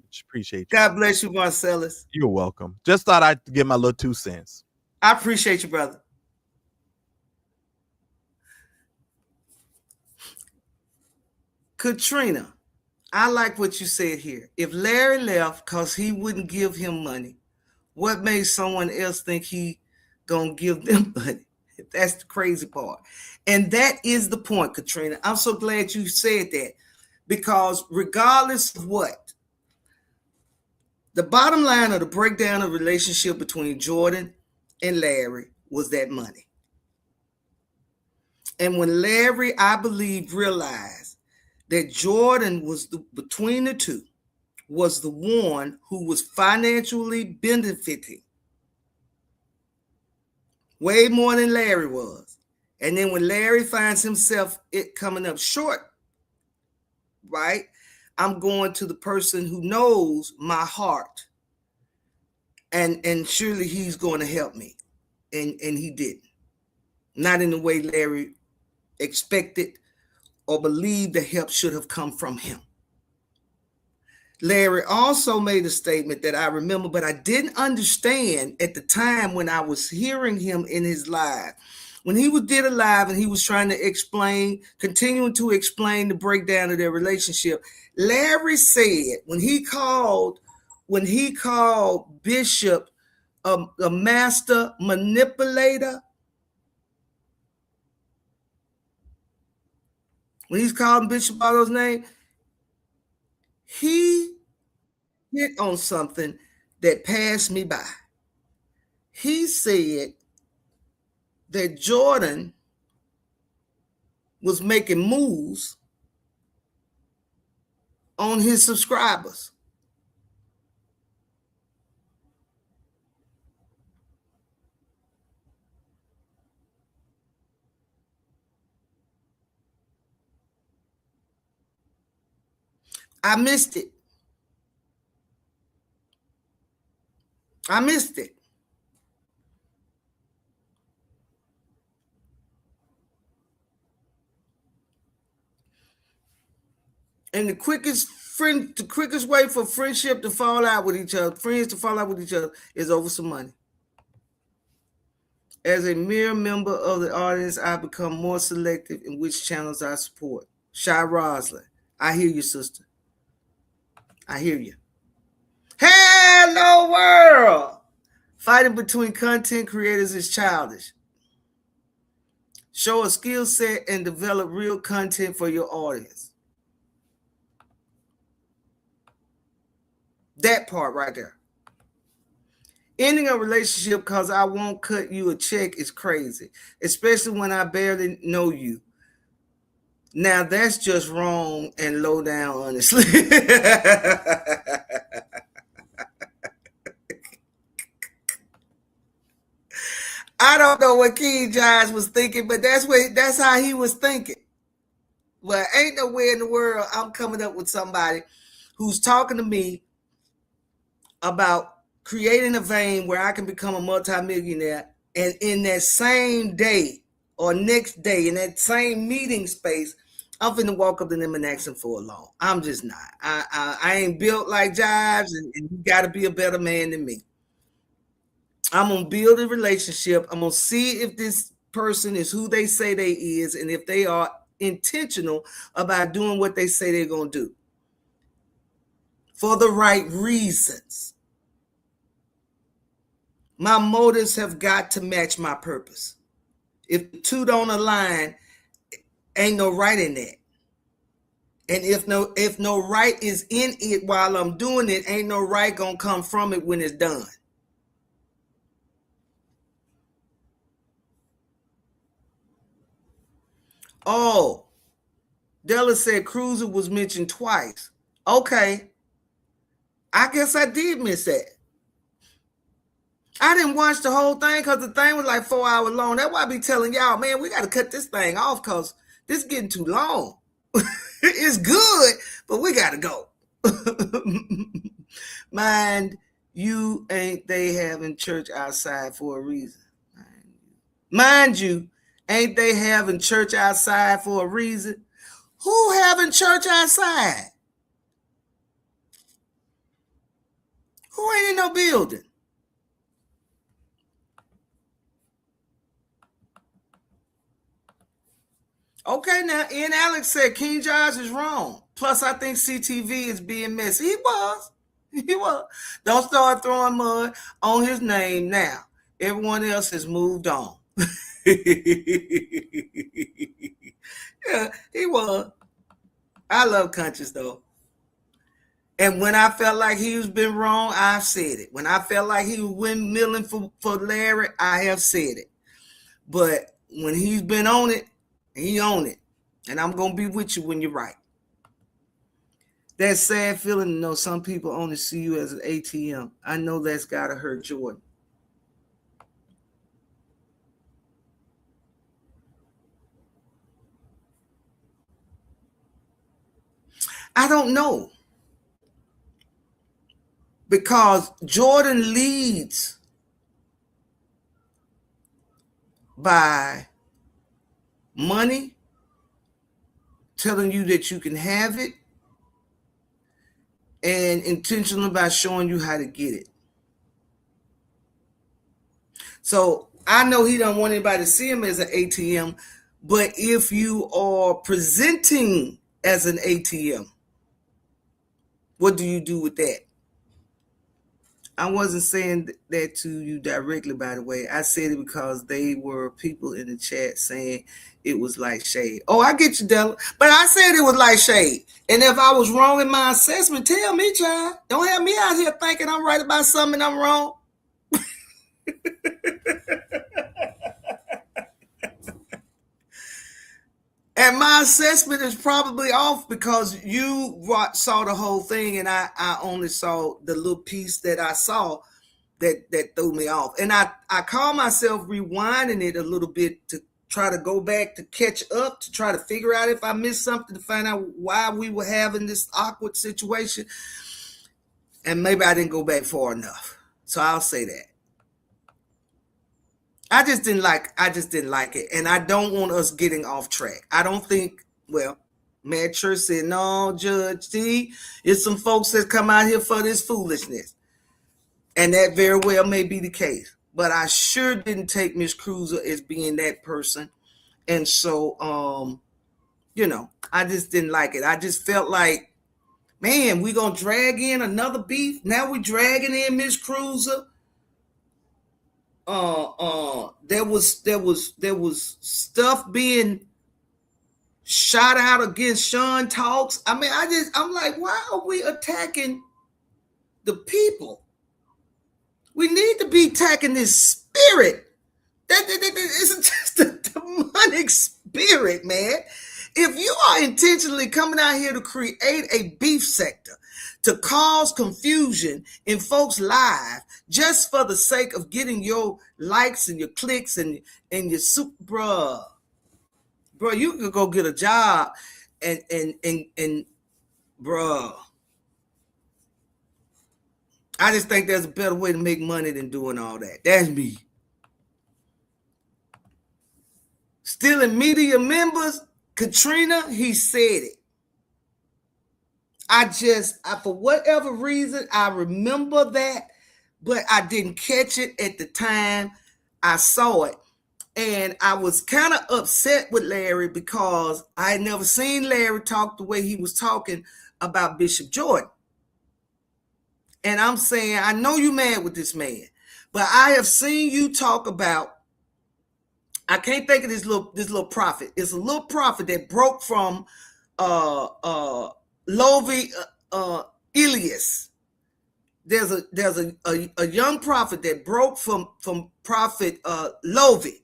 you. God bless you, Marcellus. You're welcome. Just thought I'd give my little 2 cents. I appreciate you, brother. Katrina, I like what you said here. If Larry left because he wouldn't give him money, what made someone else think he gonna give them money? That's the crazy part. And that is the point, Katrina. I'm so glad you said that, because regardless of what, the bottom line of the breakdown of relationship between Jordan and Larry was that money. And when Larry, I believe, realized that Jordan was between the two, was the one who was financially benefiting way more than Larry was. And then when Larry finds himself coming up short, right, I'm going to the person who knows my heart, and surely he's going to help me. And he didn't. Not in the way Larry expected or believed the help should have come from him. Larry also made a statement that I remember, but I didn't understand at the time when I was hearing him in his live. When he did a live and he was trying to explain, continuing to explain the breakdown of their relationship, Larry said when he called Bishop a master manipulator, when he's calling Bishop by those names, he hit on something that passed me by. He said that Jordan was making moves on his subscribers. I missed it. And the quickest way for friendship to fall out with each other, friends to fall out with each other, is over some money. As a mere member of the audience, I've become more selective in which channels I support. Shy Roslyn, I hear you, sister. I hear you. Hello, world! Fighting between content creators is childish. Show a skill set and develop real content for your audience. That part right there. Ending a relationship because I won't cut you a check is crazy, especially when I barely know you. Now that's just wrong and low down, honestly. I don't know what King Giles was thinking, but that's how he was thinking. Well, ain't no way in the world I'm coming up with somebody who's talking to me about creating a vein where I can become a multimillionaire, and in that same day or next day, in that same meeting space, I'm finna walk up to them and ask them for a loan. I'm just not. I ain't built like Jives, and you got to be a better man than me. I'm gonna build a relationship. I'm gonna see if this person is who they say they is, and if they are intentional about doing what they say they're gonna do for the right reasons. My motives have got to match my purpose. If the two don't align, ain't no right in that. And if no right is in it while I'm doing it, ain't no right gonna come from it when it's done. Oh, Della said Cruiser was mentioned twice. Okay. I guess I did miss that. I didn't watch the whole thing because the thing was like 4 hours long. That's why I be telling y'all, man, we got to cut this thing off because this is getting too long. It's good, but we got to go. Mind you, ain't they having church outside for a reason? Mind you, ain't they having church outside for a reason? Who having church outside? Who ain't in no building? Okay, now, Ian Alex said King George is wrong. Plus, I think CTV is being messy. He was. He was. Don't start throwing mud on his name now. Everyone else has moved on. Yeah, he was. I love Conscious, though. And when I felt like he was been wrong, I've said it. When I felt like he was windmilling for Larry, I have said it. But when he's been on it, he on it. And I'm going to be with you when you're right. That sad feeling to know some people only see you as an ATM. I know that's got to hurt Jordan. I don't know. Because Jordan leads by money, telling you that you can have it, and intentional about showing you how to get it. So I know he don't want anybody to see him as an ATM, but if you are presenting as an ATM, what do you do with that? I wasn't saying that to you directly, by the way. I said it because they were people in the chat saying it was like shade. Oh, I get you, Della. But I said it was like shade. And if I was wrong in my assessment, tell me, child. Don't have me out here thinking I'm right about something and I'm wrong. And my assessment is probably off because you saw the whole thing and I only saw the little piece that I saw that threw me off. And I call myself rewinding it a little bit to try to go back to catch up, to try to figure out if I missed something, to find out why we were having this awkward situation. And maybe I didn't go back far enough. So I'll say that. I just didn't like it. And I don't want us getting off track. I don't think, well, Mad Church said, no, Judge T, it's some folks that come out here for this foolishness. And that very well may be the case. But I sure didn't take Miss Cruiser as being that person. And so, I just didn't like it. I just felt like, man, we gonna drag in another beef. Now we dragging in Miss Cruiser. There was stuff being shot out against Sean Talks. I mean, I'm like, why are we attacking the people? We need to be attacking this spirit. That isn't just a demonic spirit, man. If you are intentionally coming out here to create a beef sector, to cause confusion in folks' lives just for the sake of getting your likes and your clicks and your super, bro, you could go get a job and bro, I just think there's a better way to make money than doing all that. That's me. Stealing media members, Katrina, he said it. I for whatever reason, I remember that, but I didn't catch it at the time I saw it. And I was kind of upset with Larry because I had never seen Larry talk the way he was talking about Bishop Jordan. And I'm saying, I know you're mad with this man, but I have seen you talk about, I can't think of this little prophet. It's a little prophet that broke from Lovi Elias. There's a young prophet that broke from Prophet Lovi,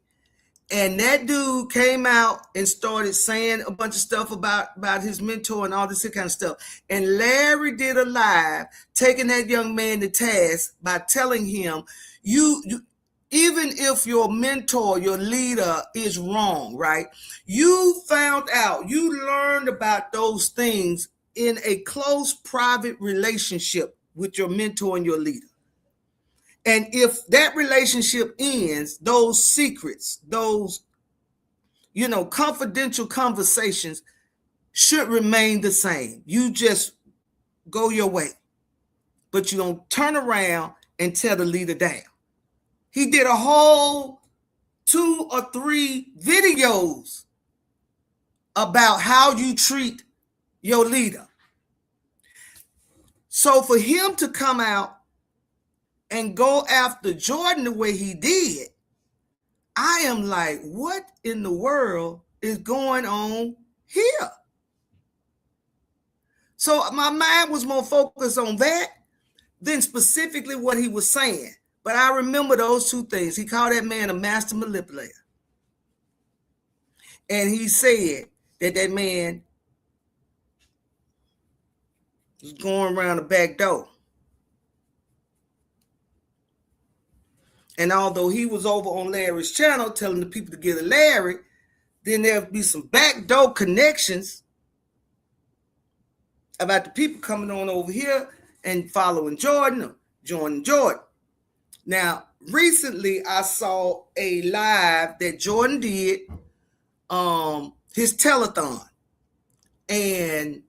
And that dude came out and started saying a bunch of stuff about his mentor and all this kind of stuff. And Larry did a live taking that young man to task by telling him, you even if your mentor, your leader is wrong, right? You found out, you learned about those things in a close private relationship with your mentor and your leader. And if that relationship ends, those secrets, those, confidential conversations should remain the same. You just go your way, but you don't turn around and tell the leader down. He did a whole 2 or 3 videos about how you treat your leader. So for him to come out and go after Jordan the way he did, I am like, what in the world is going on here? So my mind was more focused on that than specifically what he was saying. But I remember those 2 things. He called that man a master manipulator. And he said that man was going around the back door. And although he was over on Larry's channel telling the people to get a Larry, then there'll be some backdoor connections about the people coming on over here and following Jordan or joining Jordan. Now, recently I saw a live that Jordan did, his telethon. And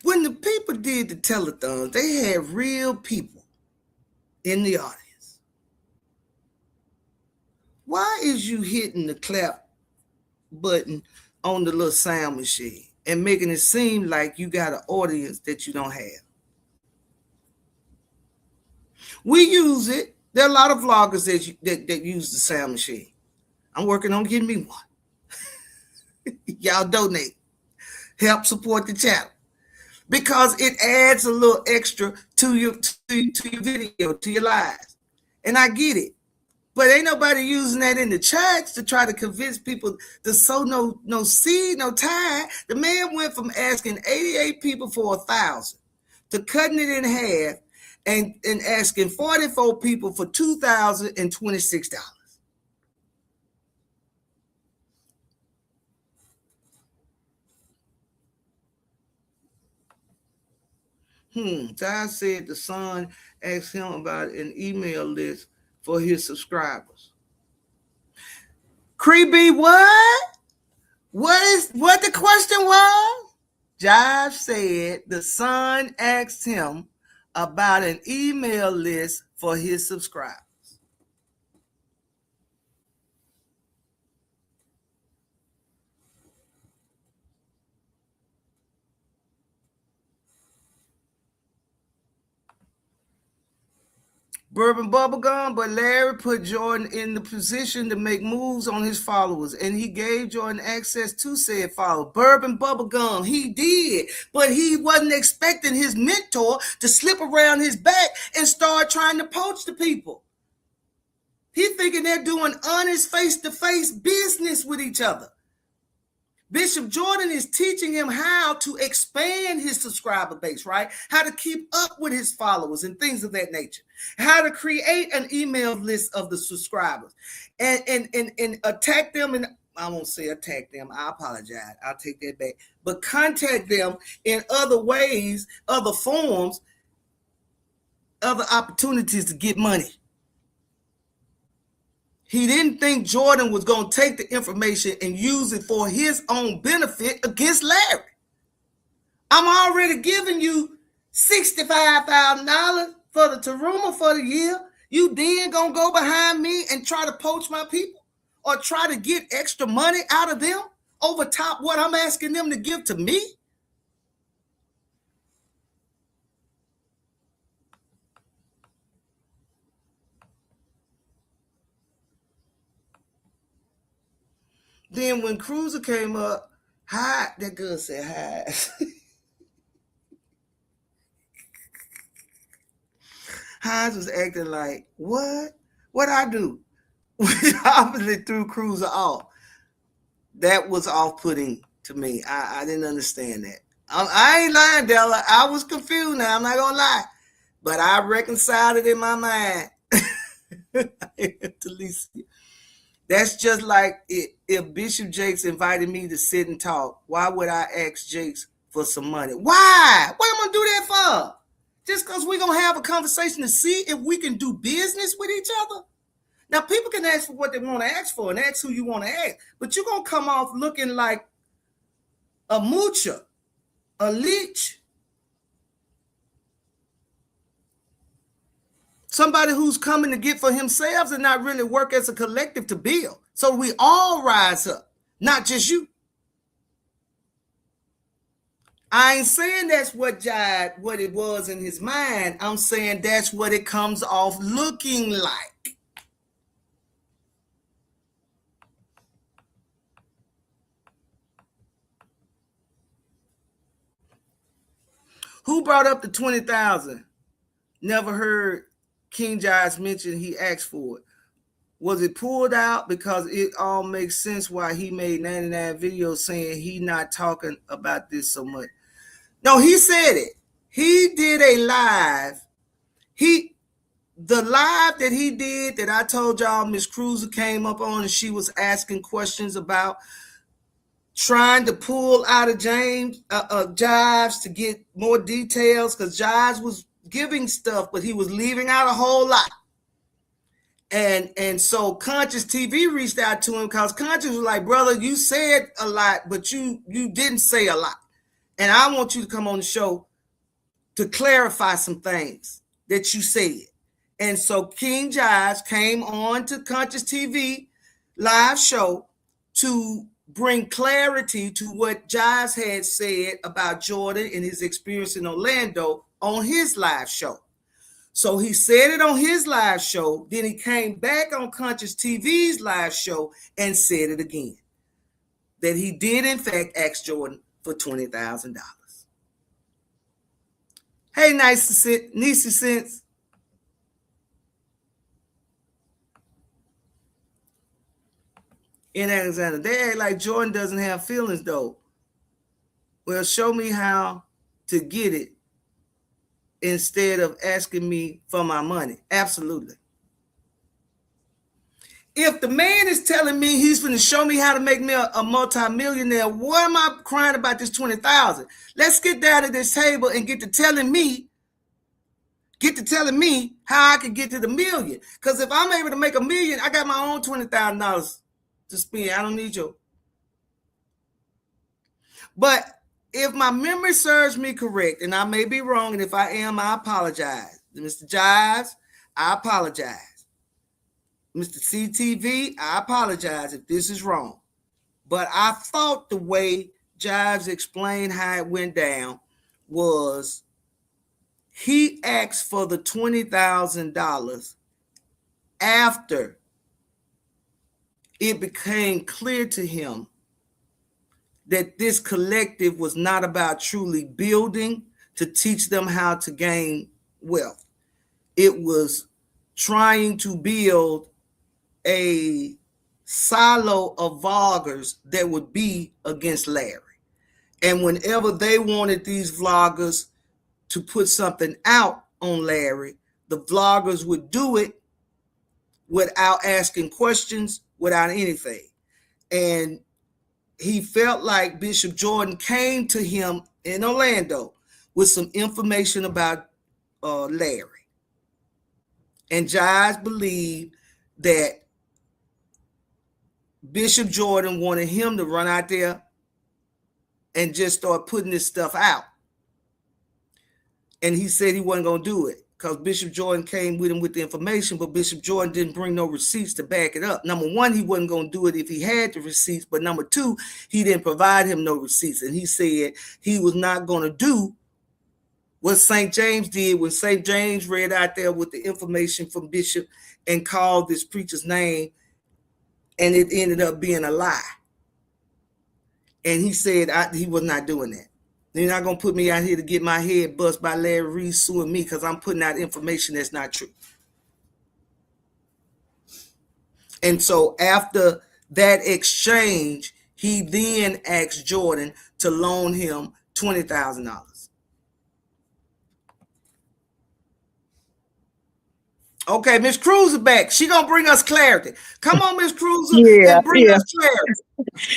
when the people did the telethon, they had real people in the audience. Why is you hitting the clap button on the little sound machine and making it seem like you got an audience that you don't have? We use it. There are a lot of vloggers that use the sound machine. I'm working on getting me one. Y'all donate. Help support the channel. Because it adds a little extra to your video, to your lives. And I get it. But ain't nobody using that in the church to try to convince people to sow no seed, no tithe. The man went from asking 88 people for 1,000 to cutting it in half and asking 44 people for $2,026. God said the son asked him about an email list for his subscribers. Creepy, what? What the question was? Josh said the son asked him about an email list for his subscribers. Bourbon bubblegum, but Larry put Jordan in the position to make moves on his followers, and he gave Jordan access to said follower. Bourbon bubblegum, he did, but he wasn't expecting his mentor to slip around his back and start trying to poach the people. He thinking they're doing honest face-to-face business with each other. Bishop Jordan is teaching him how to expand his subscriber base, right? How to keep up with his followers and things of that nature. How to create an email list of the subscribers and attack them. And I won't say attack them. I apologize. I'll take that back. But contact them in other ways, other forms, other opportunities to get money. He didn't think Jordan was going to take the information and use it for his own benefit against Larry. I'm already giving you $65,000 for the Taruma for the year. You then going to go behind me and try to poach my people or try to get extra money out of them over top what I'm asking them to give to me? Then when Cruiser came up, hi, that girl said hi. Hines was acting like, what? What I do? Which obviously threw Cruiser off. That was off-putting to me. I didn't understand that. I ain't lying, Della. I was confused now. I'm not going to lie. But I reconciled it in my mind. Talisia. That's just like if Bishop Jakes invited me to sit and talk, why would I ask Jakes for some money? Why? What am I going to do that for? Just because we're going to have a conversation to see if we can do business with each other? Now, people can ask for what they want to ask for and ask who you want to ask, but you're going to come off looking like a moocher, a leech, somebody who's coming to get for themselves and not really work as a collective to build. So we all rise up, not just you. I ain't saying that's what it was in his mind. I'm saying that's what it comes off looking like. Who brought up the 20,000? Never heard King Jives mention he asked for it. Was it pulled out? Because it all makes sense why he made 99 videos saying he not talking about this so much. No, he said it. He did a live. The live that he did that I told y'all Miss Cruiser came up on and she was asking questions about trying to pull out of Jives to get more details because Jives was giving stuff, but he was leaving out a whole lot. And so Conscious TV reached out to him because Conscious was like, brother, you said a lot, but you didn't say a lot. And I want you to come on the show to clarify some things that you said. And so King Jives came on to Conscious TV live show to bring clarity to what Jives had said about Jordan and his experience in Orlando on his live show. So he said it on his live show, then he came back on Conscious TV's live show and said it again. That he did in fact ask Jordan for $20,000. Hey, Nicey Sense. In Alexander, they act like Jordan doesn't have feelings though. Well, show me how to get it instead of asking me for my money. Absolutely. If the man is telling me he's going to show me how to make me a multi-millionaire, what am I crying about this 20,000? Let's get down to this table and get to telling me how I can get to the million. Because if I'm able to make $1 million, I got my own $20,000 to spend. I don't need you. But if my memory serves me correct, and I may be wrong, and if I am, I apologize. Mr. Jives, I apologize. Mr. CTV, I apologize if this is wrong. But I thought the way Jives explained how it went down was he asked for the $20,000 after it became clear to him that this collective was not about truly building to teach them how to gain wealth. It was trying to build a silo of vloggers that would be against Larry. And whenever they wanted these vloggers to put something out on Larry, the vloggers would do it without asking questions, without anything. And he felt like Bishop Jordan came to him in Orlando with some information about Larry. And Jives believed that Bishop Jordan wanted him to run out there and just start putting this stuff out. And he said he wasn't going to do it because Bishop Jordan came with him with the information, but Bishop Jordan didn't bring no receipts to back it up. Number one, he wasn't going to do it if he had the receipts, but number two, he didn't provide him no receipts. And he said he was not going to do what St. James did when St. James read out there with the information from Bishop and called this preacher's name, and it ended up being a lie. And he said he was not doing that. They're not going to put me out here to get my head bust by Larry Reed suing me because I'm putting out information that's not true. And so after that exchange, he then asked Jordan to loan him $20,000. Okay, Miss Cruiser back. She gonna bring us clarity. Come on, Miss Cruiser, and bring us clarity.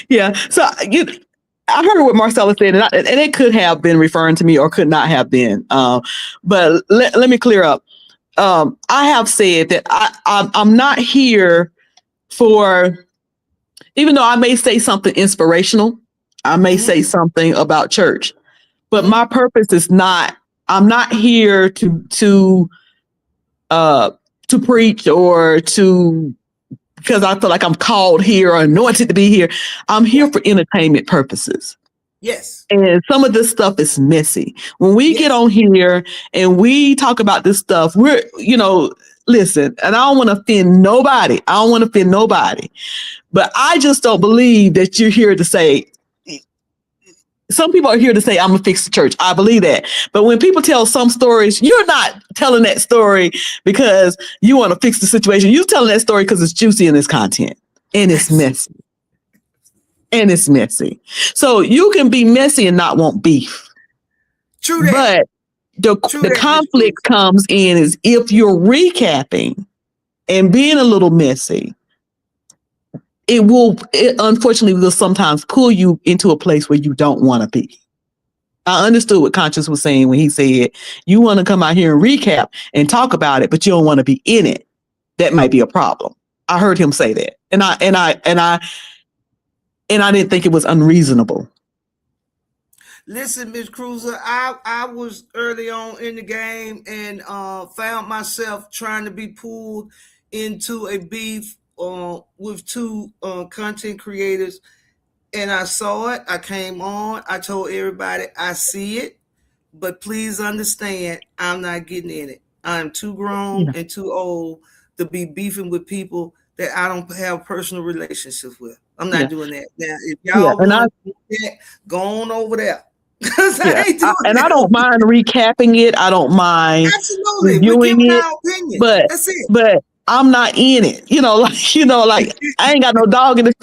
Yeah. So I heard what Marcella said, and it could have been referring to me or could not have been. But let me clear up. I have said that I'm not here for, even though I may say something inspirational, I may say something about church, but my purpose is not. I'm not here to preach or to, because I feel like I'm called here or anointed to be here. I'm here for entertainment purposes. Yes. And some of this stuff is messy. When we get on here and we talk about this stuff, we're, listen, and I don't want to offend nobody. But I just don't believe that you're here to say, some people are here to say, I'm going to fix the church. I believe that. But when people tell some stories, you're not telling that story because you want to fix the situation. You're telling that story because it's juicy in its content and it's messy. So you can be messy and not want beef. True that. But the conflict comes in is if you're recapping and being a little messy, it unfortunately will sometimes pull you into a place where you don't want to be. I understood what Conscious was saying when he said, you want to come out here and recap and talk about it, but you don't want to be in it. That might be a problem. I heard him say that. And I didn't think it was unreasonable. Listen, Miss Cruiser, I was early on in the game and found myself trying to be pulled into a beef with two content creators, and I saw it. I came on. I told everybody I see it, but please understand, I'm not getting in it. I'm too grown and too old to be beefing with people that I don't have personal relationships with. I'm not doing that. Now, if y'all want to do that, go on over there. I don't mind recapping it. I don't mind reviewing it, but I'm not in it. Like I ain't got no dog in it.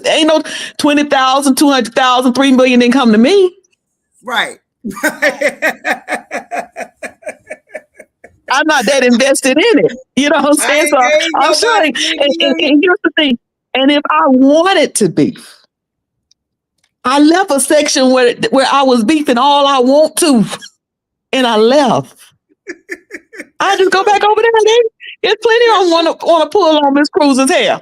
Ain't no 20,000, 200,000, 3 million didn't come to me. Right. I'm not that invested in it. You know what I'm saying? So I'm sure. And here's the thing. And if I wanted to be, I left a section where I was beefing all I want to, and I left. I just go back over there. There's plenty of them want to pull on Miss Cruiser's hair.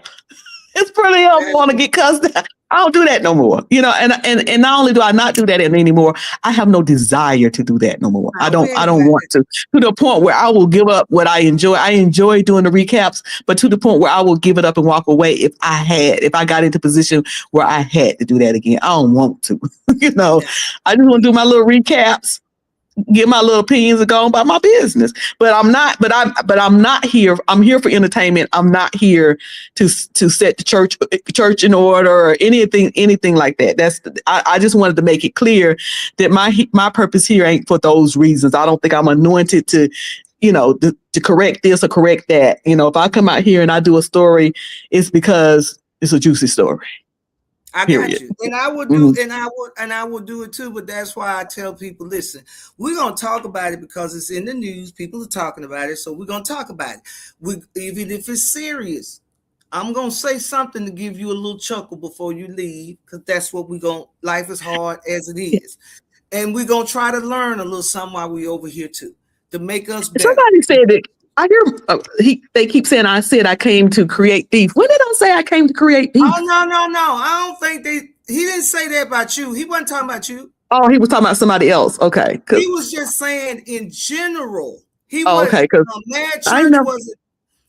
It's plenty of them want to get cussed out. I don't do that no more. And not only do I not do that anymore, I have no desire to do that no more. I don't want to the point where I will give up what I enjoy. I enjoy doing the recaps, but to the point where I will give it up and walk away if I got into a position where I had to do that again. I don't want to. I just want to do my little recaps, get my little opinions and go on about my business. But I'm not here. I'm here for entertainment. I'm not here to set the church in order or anything like that. I just wanted to make it clear that my purpose here ain't for those reasons. I don't think I'm anointed to correct this or correct that. If I come out here and I do a story, it's because it's a juicy story. I got you. And I would do and I would do it too, but that's why I tell people, listen, we're gonna talk about it because it's in the news, people are talking about it, so we're gonna talk about it. Even if it's serious, I'm gonna say something to give you a little chuckle before you leave, because that's what life is hard as it is. And we're gonna try to learn a little something while we over here too, to make us better. Somebody said that. I hear they keep saying I said I came to create beef. When did I say I came to create beef? Oh, no. I don't think he didn't say that about you. He wasn't talking about you. Oh, he was talking about somebody else. Okay. He was just saying in general. Okay.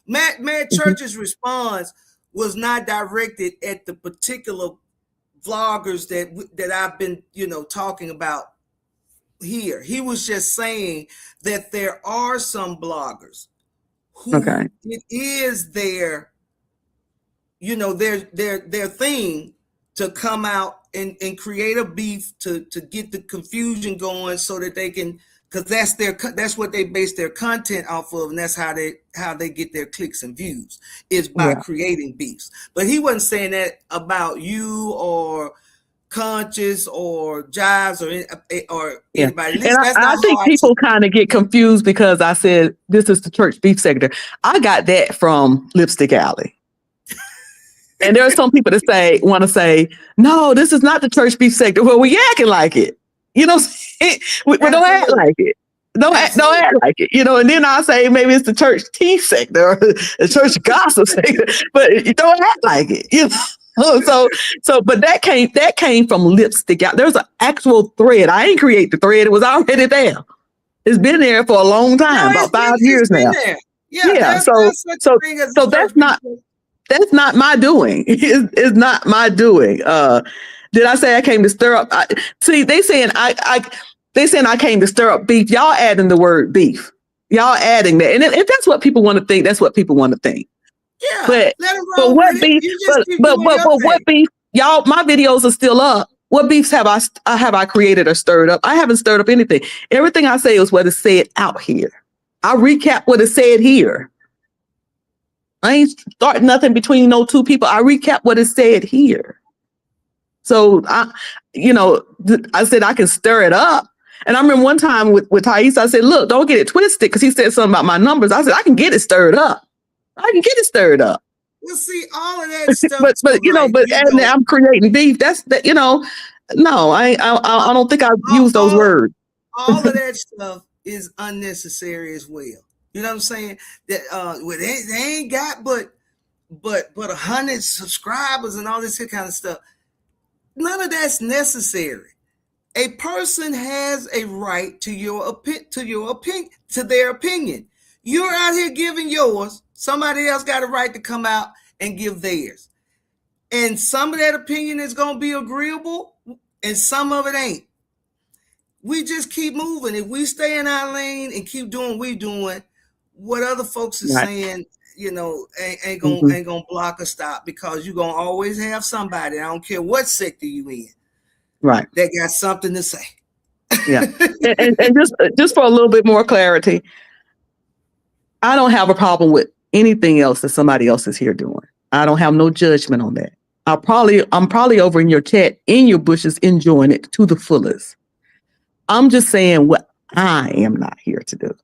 Mad Church's response was not directed at the particular vloggers that I've been, talking about here. He was just saying that there are some bloggers who it is their thing to come out and create a beef to get the confusion going so that they can, because that's what they base their content off of, and that's how they get their clicks and views, is by creating beefs. But he wasn't saying that about you or Conscious or Jives or anybody. And I think people kind of get confused because I said this is the church beef sector. I got that from Lipstick Alley. And there are some people that want to say, no, this is not the church beef sector. Well, we acting like it. We don't act like it. Don't act like it. And then I'll say maybe it's the church tea sector or the church gossip sector, but you don't act like it. But that came from Lipstick Out. There's an actual thread. I ain't create the thread. It was already there. It's been there for a long time, about 5 years now. Yeah. So that's not my doing. It's not my doing. Did I say I came to stir up? They saying I came to stir up beef. Y'all adding the word beef. Y'all adding that, and if that's what people want to think, that's what people want to think. Yeah, but what beef? But what beef? Y'all, my videos are still up. What beefs have I created or stirred up? I haven't stirred up anything. Everything I say is what is said out here. I recap what is said here. I ain't starting nothing between no two people. I recap what is said here. So I said I can stir it up. And I remember one time with Thais, I said, look, don't get it twisted, because he said something about my numbers. I said, I can get it stirred up. Well, see, all of that stuff. but I'm creating beef. That's that. No, I don't think I use those words. All of that stuff is unnecessary as well. You know what I'm saying? That they ain't got but 100 subscribers and all this kind of stuff. None of that's necessary. A person has a right to their opinion. You're out here giving yours. Somebody else got a right to come out and give theirs. And some of that opinion is going to be agreeable and some of it ain't. We just keep moving. If we stay in our lane and keep doing what we're doing, what other folks are saying, ain't gonna block or stop, because you're gonna always have somebody, I don't care what sector you in, right, that got something to say. Yeah. and just for a little bit more clarity, I don't have a problem with anything else that somebody else is here doing. I don't have no judgment on that. I'm probably over in your chat, in your bushes, enjoying it to the fullest. I'm just saying what I am not here to do.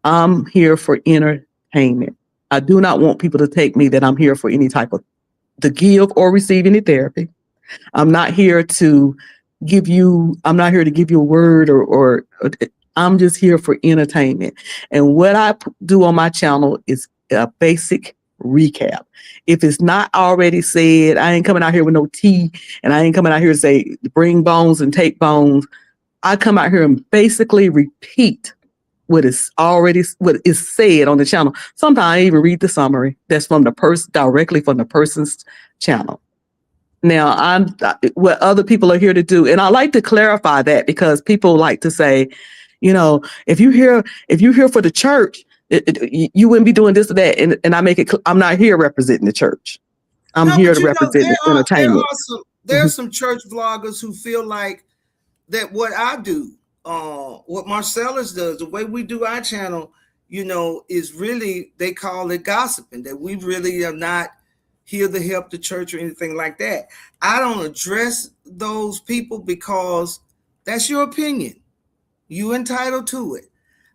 I'm here for entertainment. I do not want people to take me that I'm here for any type of to give or receive any therapy. I'm not here to give you a word or I'm just here for entertainment. And what I do on my channel is a basic recap. If it's not already said, I ain't coming out here with no tea, and I ain't coming out here to say bring bones and take bones. I come out here and basically repeat what is said on the channel. Sometimes I even read the summary that's from the person, directly from the person's channel. Now, what other people are here to do, and I like to clarify that, because people like to say, if you're here for the church, you wouldn't be doing this or that, and I make it. I'm not here representing the church. I'm here to represent the entertainment. There are some church vloggers who feel like that what I do, what Marcellus does, the way we do our channel, is really, they call it gossiping, that we really are not here to help the church or anything like that. I don't address those people because that's your opinion. You entitled to it.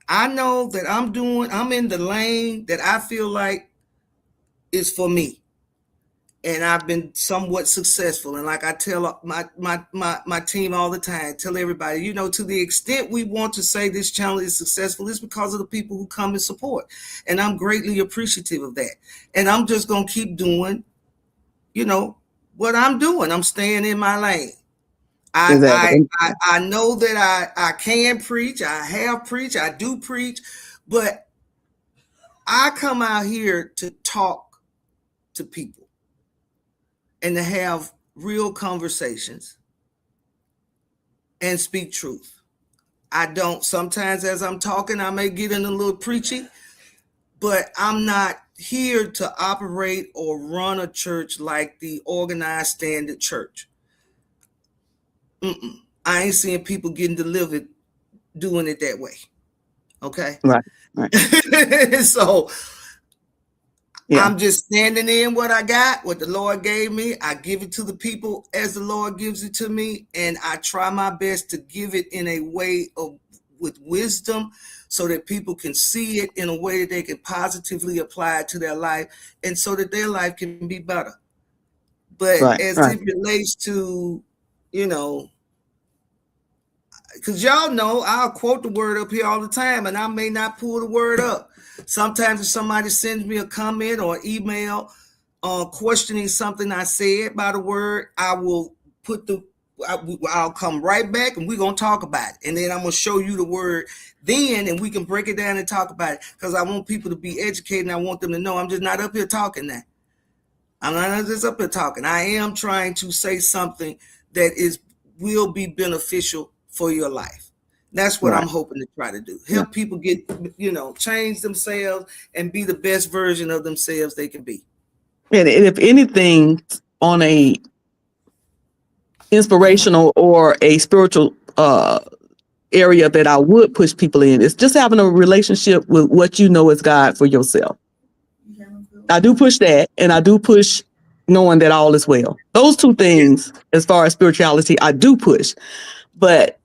I know that I'm in the lane that I feel like is for me. And I've been somewhat successful. And like I tell my team all the time, tell everybody, to the extent we want to say this channel is successful, it's because of the people who come and support. And I'm greatly appreciative of that. And I'm just going to keep doing, what I'm doing. I'm staying in my lane. I know that I can preach. I have preached. I do preach. But I come out here to talk to people and to have real conversations and speak truth. I don't, sometimes as I'm talking, I may get in a little preachy, but I'm not here to operate or run a church like the organized standard church. I ain't seeing people getting delivered doing it that way. Okay. Right. Right. So Yeah. I'm just standing in what I got, what the Lord gave me. I give it to the people as the Lord gives it to me, and I try my best to give it in a way of with wisdom so that people can see it in a way that they can positively apply it to their life and so that their life can be better. But Right. as Right. it relates to, you know, because y'all know I'll quote the word up here all the time, and I may not pull the word up. Sometimes if somebody sends me a comment or email questioning something I said by the word, I will put the I'll come right back and we're gonna talk about it, and then I'm gonna show you the word then, and we can break it down and talk about it because I want people to be educated and I want them to know I'm just not up here talking that. I'm not just up here talking. I am trying to say something that is will be beneficial for your life. That's what Right. I'm hoping to try to do. Yeah. Help people get, change themselves and be the best version of themselves they can be. And if anything, on a inspirational or a spiritual area that I would push people in is just having a relationship with what you know is God for yourself. I do push that, and I do push knowing that all is well. Those two Yeah, things, as far as spirituality, I do push. But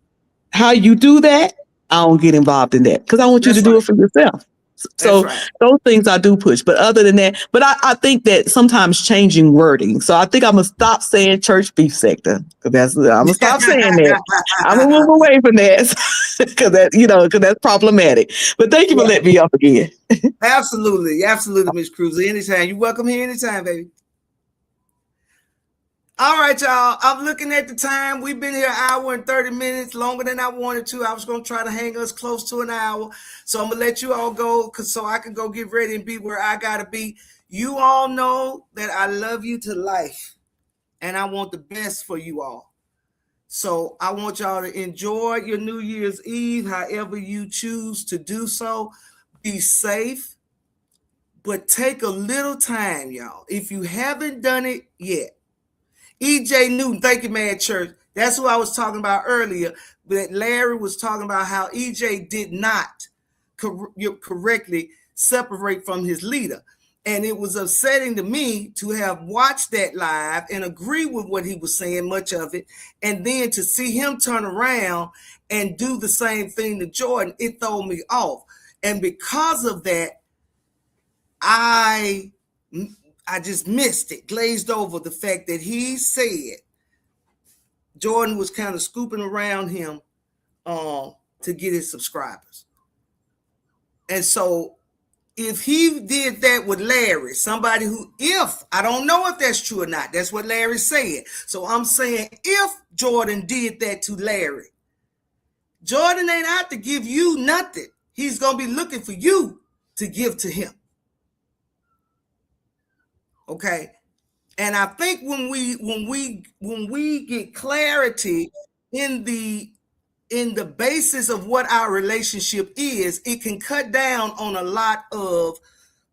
how you do that, I don't get involved in that because I want you to that's do right. it for yourself. That's So right. those things I do push. But other than that, but I think that sometimes changing wording. So I think I'm gonna stop saying church beef sector because I'm gonna stop saying that. I'm gonna move away from that because because that's problematic. But thank you for Yeah, letting me up again. absolutely, absolutely, Miss Cruz. Anytime you're welcome here, anytime, baby. All right, y'all. I'm looking at the time. We've been here an hour and 30 minutes, longer than I wanted to. I was going to try to hang us close to an hour. So I'm going to let you all go so I can go get ready and be where I got to be. You all know that I love you to life and I want the best for you all. So I want y'all to enjoy your New Year's Eve, however you choose to do so. Be safe, but take a little time, y'all. If you haven't done it yet, EJ Newton, thank you, man, church. That's who I was talking about earlier. But Larry was talking about how EJ did not correctly separate from his leader. And it was upsetting to me to have watched that live and agree with what he was saying, much of it, and then to see him turn around and do the same thing to Jordan, it threw me off. And because of that, I just missed it, glazed over the fact that he said Jordan was kind of scooping around him to get his subscribers. And so if he did that with Larry, somebody who, if, I don't know if that's true or not, that's what Larry said. So I'm saying if Jordan did that to Larry, Jordan ain't out to give you nothing. He's going to be looking for you to give to him. Okay? And I think when we get clarity in the basis of what our relationship is, it can cut down on a lot of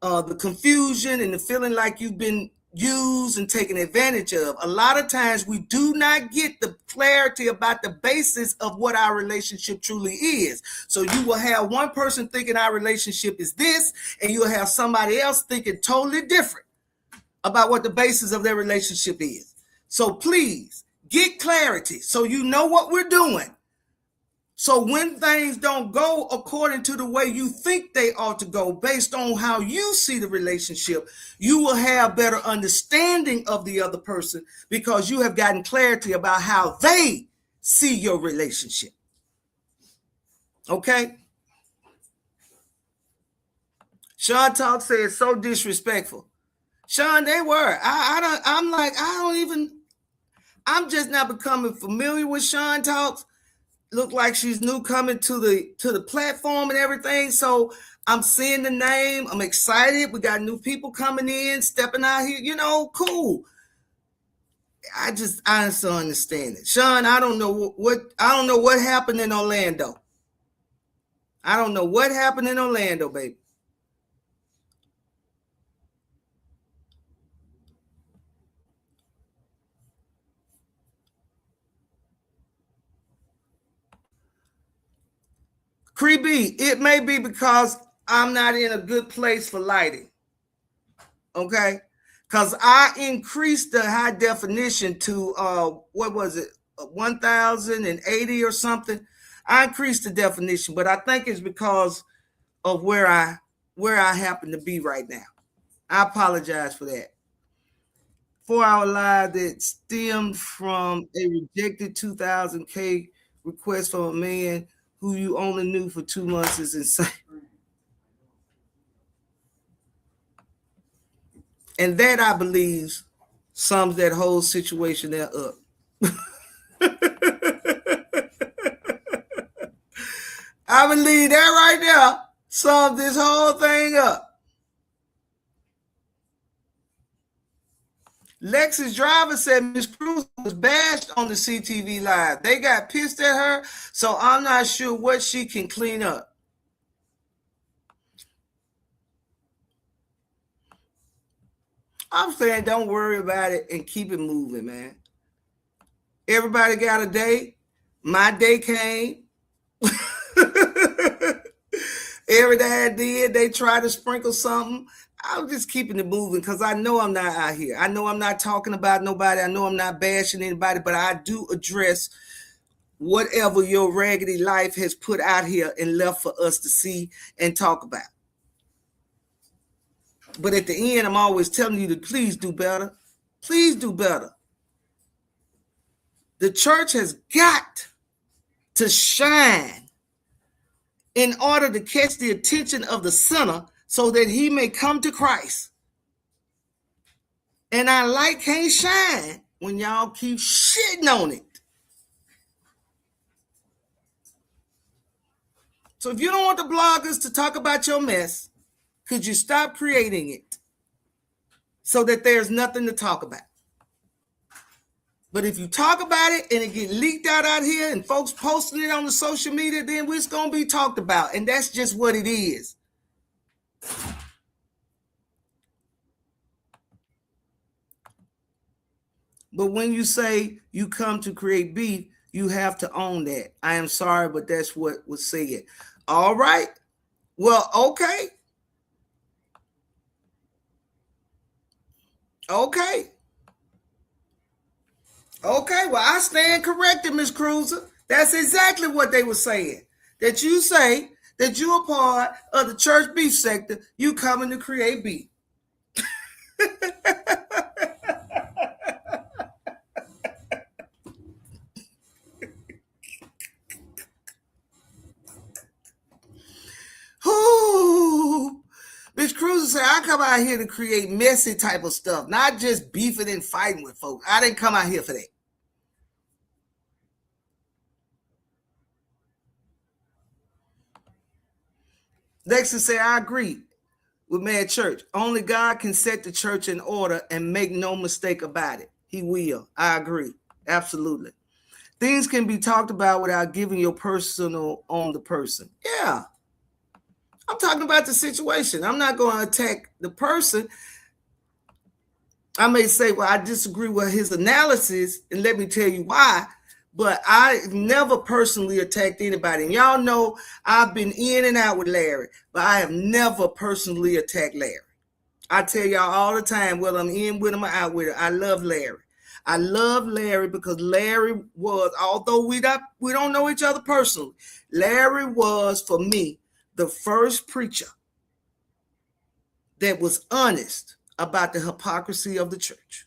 the confusion and the feeling like you've been used and taken advantage of. A lot of times we do not get the clarity about the basis of what our relationship truly is. So you will have one person thinking our relationship is this, and you'll have somebody else thinking totally different about what the basis of their relationship is. So please get clarity so you know what we're doing. So when things don't go according to the way you think they ought to go, based on how you see the relationship, you will have better understanding of the other person because you have gotten clarity about how they see your relationship. Okay? Sean Talk said so disrespectful. Sean, they were. I'm just not becoming familiar with Sean Talks. Look like she's new coming to the platform and everything. So I'm seeing the name. I'm excited. We got new people coming in, stepping out here. Cool. I just honestly understand it. Sean, I don't know what happened in Orlando. I don't know what happened in Orlando, baby. Creepy, it may be because I'm not in a good place for lighting. Okay? Because I increased the high definition to what was it, 1080 or something. I increased the definition, but I think it's because of where I happen to be right now. I apologize for that. 4-hour live that stemmed from a rejected 2000K request from a man who you only knew for 2 months is insane. And that, I believe, sums that whole situation there up. I believe that right there sums this whole thing up. Lexus driver said Miss Cruz was bashed on the CTV live. They got pissed at her, so I'm not sure what she can clean up. I'm saying don't worry about it and keep it moving, man. Everybody got a day. My day came. Every day I did, they tried to sprinkle something. I'm just keeping it moving because I know I'm not out here. I know I'm not talking about nobody. I know I'm not bashing anybody, but I do address whatever your raggedy life has put out here and left for us to see and talk about. But at the end, I'm always telling you to please do better. Please do better. The church has got to shine in order to catch the attention of the sinner so that he may come to Christ. And our light can't shine when y'all keep shitting on it. So if you don't want the bloggers to talk about your mess, could you stop creating it so that there's nothing to talk about? But if you talk about it and it get leaked out here and folks posting it on the social media, then it's going to be talked about. And that's just what it is. But when you say you come to create beef, you have to own that. I am sorry, but that's what was said. All right. Well, okay. Okay. Okay, well, I stand corrected, Miss Cruiser. That's exactly what they were saying. That you say that you're a part of the church beef sector, you coming to create beef. Ooh. Miss Cruiser said, I come out here to create messy type of stuff, not just beefing and fighting with folks. I didn't come out here for that. Lexus said, I agree with Mad Church. Only God can set the church in order and make no mistake about it. He will. I agree. Absolutely. Things can be talked about without giving your personal on the person. Yeah. I'm talking about the situation. I'm not going to attack the person. I may say, well, I disagree with his analysis, and let me tell you why. But I never personally attacked anybody. And y'all know I've been in and out with Larry, but I have never personally attacked Larry. I tell y'all all the time, whether I'm in with him or out with him, I love Larry. I love Larry because Larry was, although we don't know each other personally, Larry was, for me, the first preacher that was honest about the hypocrisy of the church.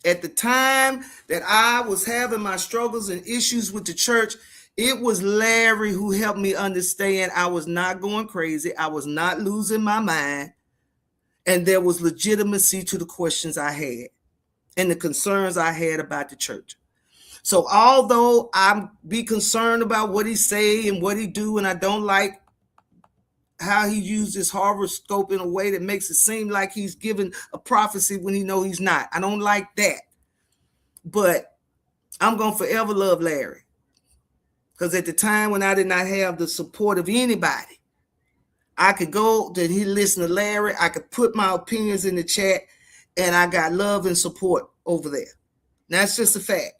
At the time that I was having my struggles and issues with the church, it was Larry who helped me understand I was not going crazy. I was not losing my mind. And there was legitimacy to the questions I had and the concerns I had about the church. So although I'm be concerned about what he say and what he do, and I don't like how he used his horoscope in a way that makes it seem like he's giving a prophecy when he know he's not. I don't like that. But I'm going to forever love Larry. Because at the time when I did not have the support of anybody, I could go to he listen to Larry. I could put my opinions in the chat, and I got love and support over there. That's just a fact.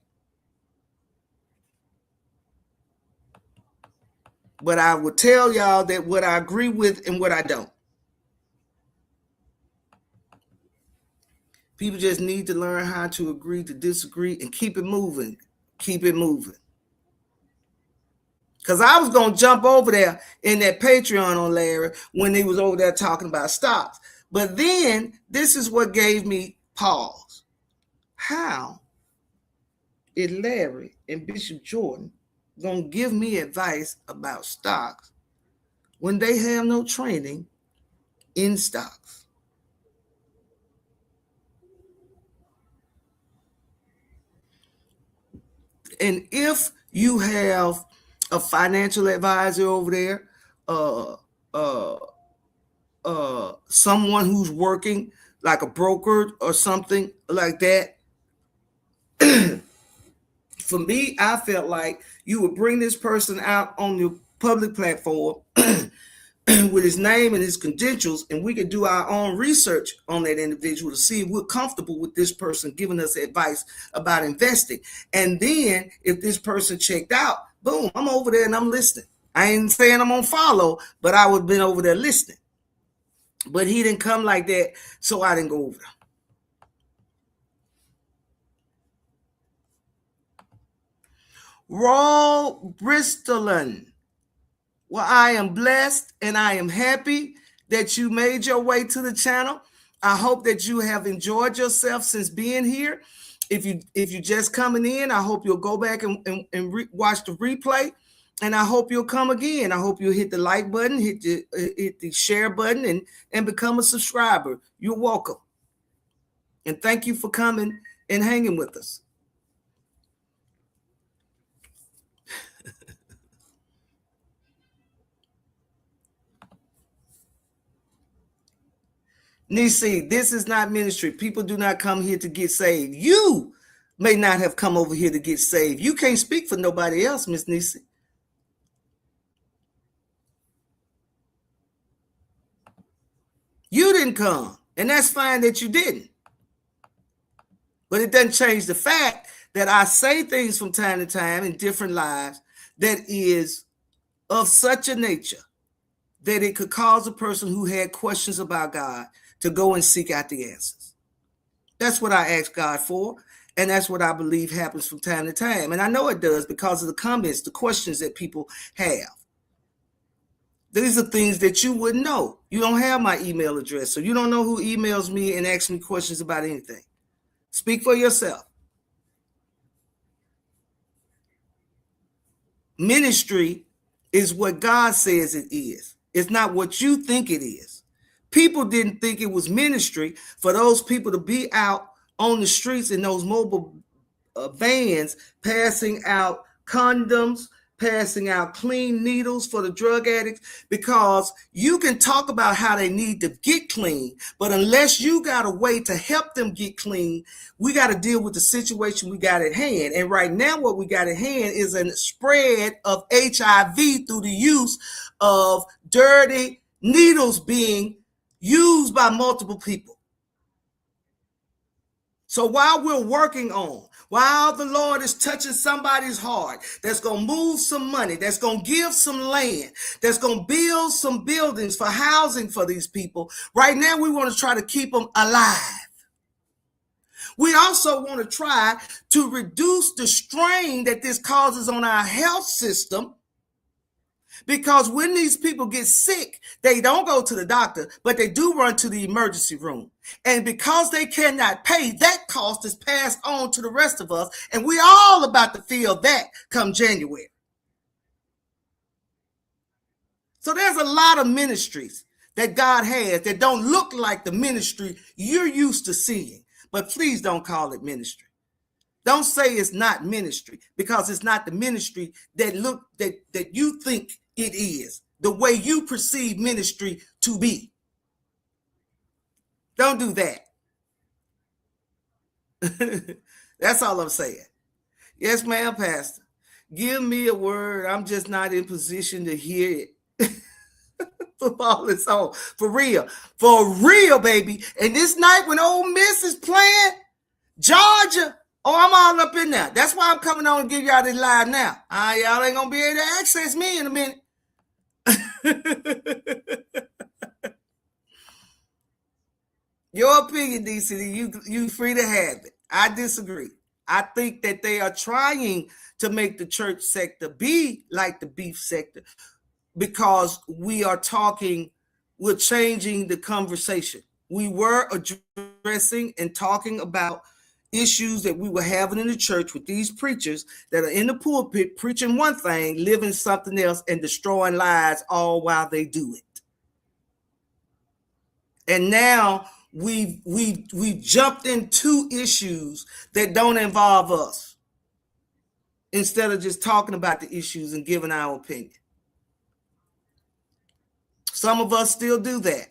But I will tell y'all that what I agree with and what I don't. People just need to learn how to agree to disagree and keep it moving. Keep it moving. Because I was going to jump over there in that Patreon on Larry when he was over there talking about stocks. But then this is what gave me pause. How is Larry and Bishop Jordan going to give me advice about stocks when they have no training in stocks? And if you have a financial advisor over there, someone who's working like a broker or something like that, for me, I felt like you would bring this person out on the public platform with his name and his credentials, and we could do our own research on that individual to see if we're comfortable with this person giving us advice about investing. And then if this person checked out, boom, I'm over there and I'm listening. I ain't saying I'm on follow, but I would have been over there listening. But he didn't come like that, so I didn't go over there. Roll Bristolin. Well, I am blessed and I am happy that you made your way to the channel. I hope that you have enjoyed yourself since being here. If you just coming in, I hope you'll go back and watch the replay. And I hope you'll come again. I hope you'll hit the like button, hit the share button, and become a subscriber. You're welcome. And thank you for coming and hanging with us. Nisi, this is not ministry. People do not come here to get saved. You may not have come over here to get saved. You can't speak for nobody else, Miss Nisi. You didn't come, and that's fine that you didn't. But it doesn't change the fact that I say things from time to time in different lives that is of such a nature that it could cause a person who had questions about God to go and seek out the answers. That's what I ask God for, and that's what I believe happens from time to time. And I know it does because of the comments, the questions that people have. These are things that you wouldn't know. You don't have my email address, so you don't know who emails me and asks me questions about anything. Speak for yourself. Ministry is what God says it is. It's not what you think it is. People didn't think it was ministry for those people to be out on the streets in those mobile vans passing out condoms, passing out clean needles for the drug addicts, because you can talk about how they need to get clean, but unless you got a way to help them get clean, we got to deal with the situation we got at hand. And right now what we got at hand is a spread of HIV through the use of dirty needles being used by multiple people. So while we're working on, while the Lord is touching somebody's heart, that's going to move some money, that's going to give some land, that's going to build some buildings for housing for these people, right now we want to try to keep them alive. We also want to try to reduce the strain that this causes on our health system, because when these people get sick, they don't go to the doctor, but they do run to the emergency room. And because they cannot pay, that cost is passed on to the rest of us. And we all about to feel that come January. So there's a lot of ministries that God has that don't look like the ministry you're used to seeing. But please don't call it ministry. Don't say it's not ministry, because it's not the ministry that you think it is, the way you perceive ministry to be. Don't do that. That's all I'm saying. Yes, ma'am, Pastor. Give me a word. I'm just not in position to hear it. Football is on. For real. For real, baby. And this night when Ole Miss is playing Georgia, oh, I'm all up in there. That's why I'm coming on and give y'all this live now. Y'all ain't going to be able to access me in a minute. Your opinion, DCD, you free to have it. I disagree. I think that they are trying to make the church sector be like the beef sector because we're changing the conversation. We were addressing and talking about issues that we were having in the church with these preachers that are in the pulpit preaching one thing, living something else, and destroying lives all while they do it. And now we jumped into issues that don't involve us instead of just talking about the issues and giving our opinion. Some of us still do that.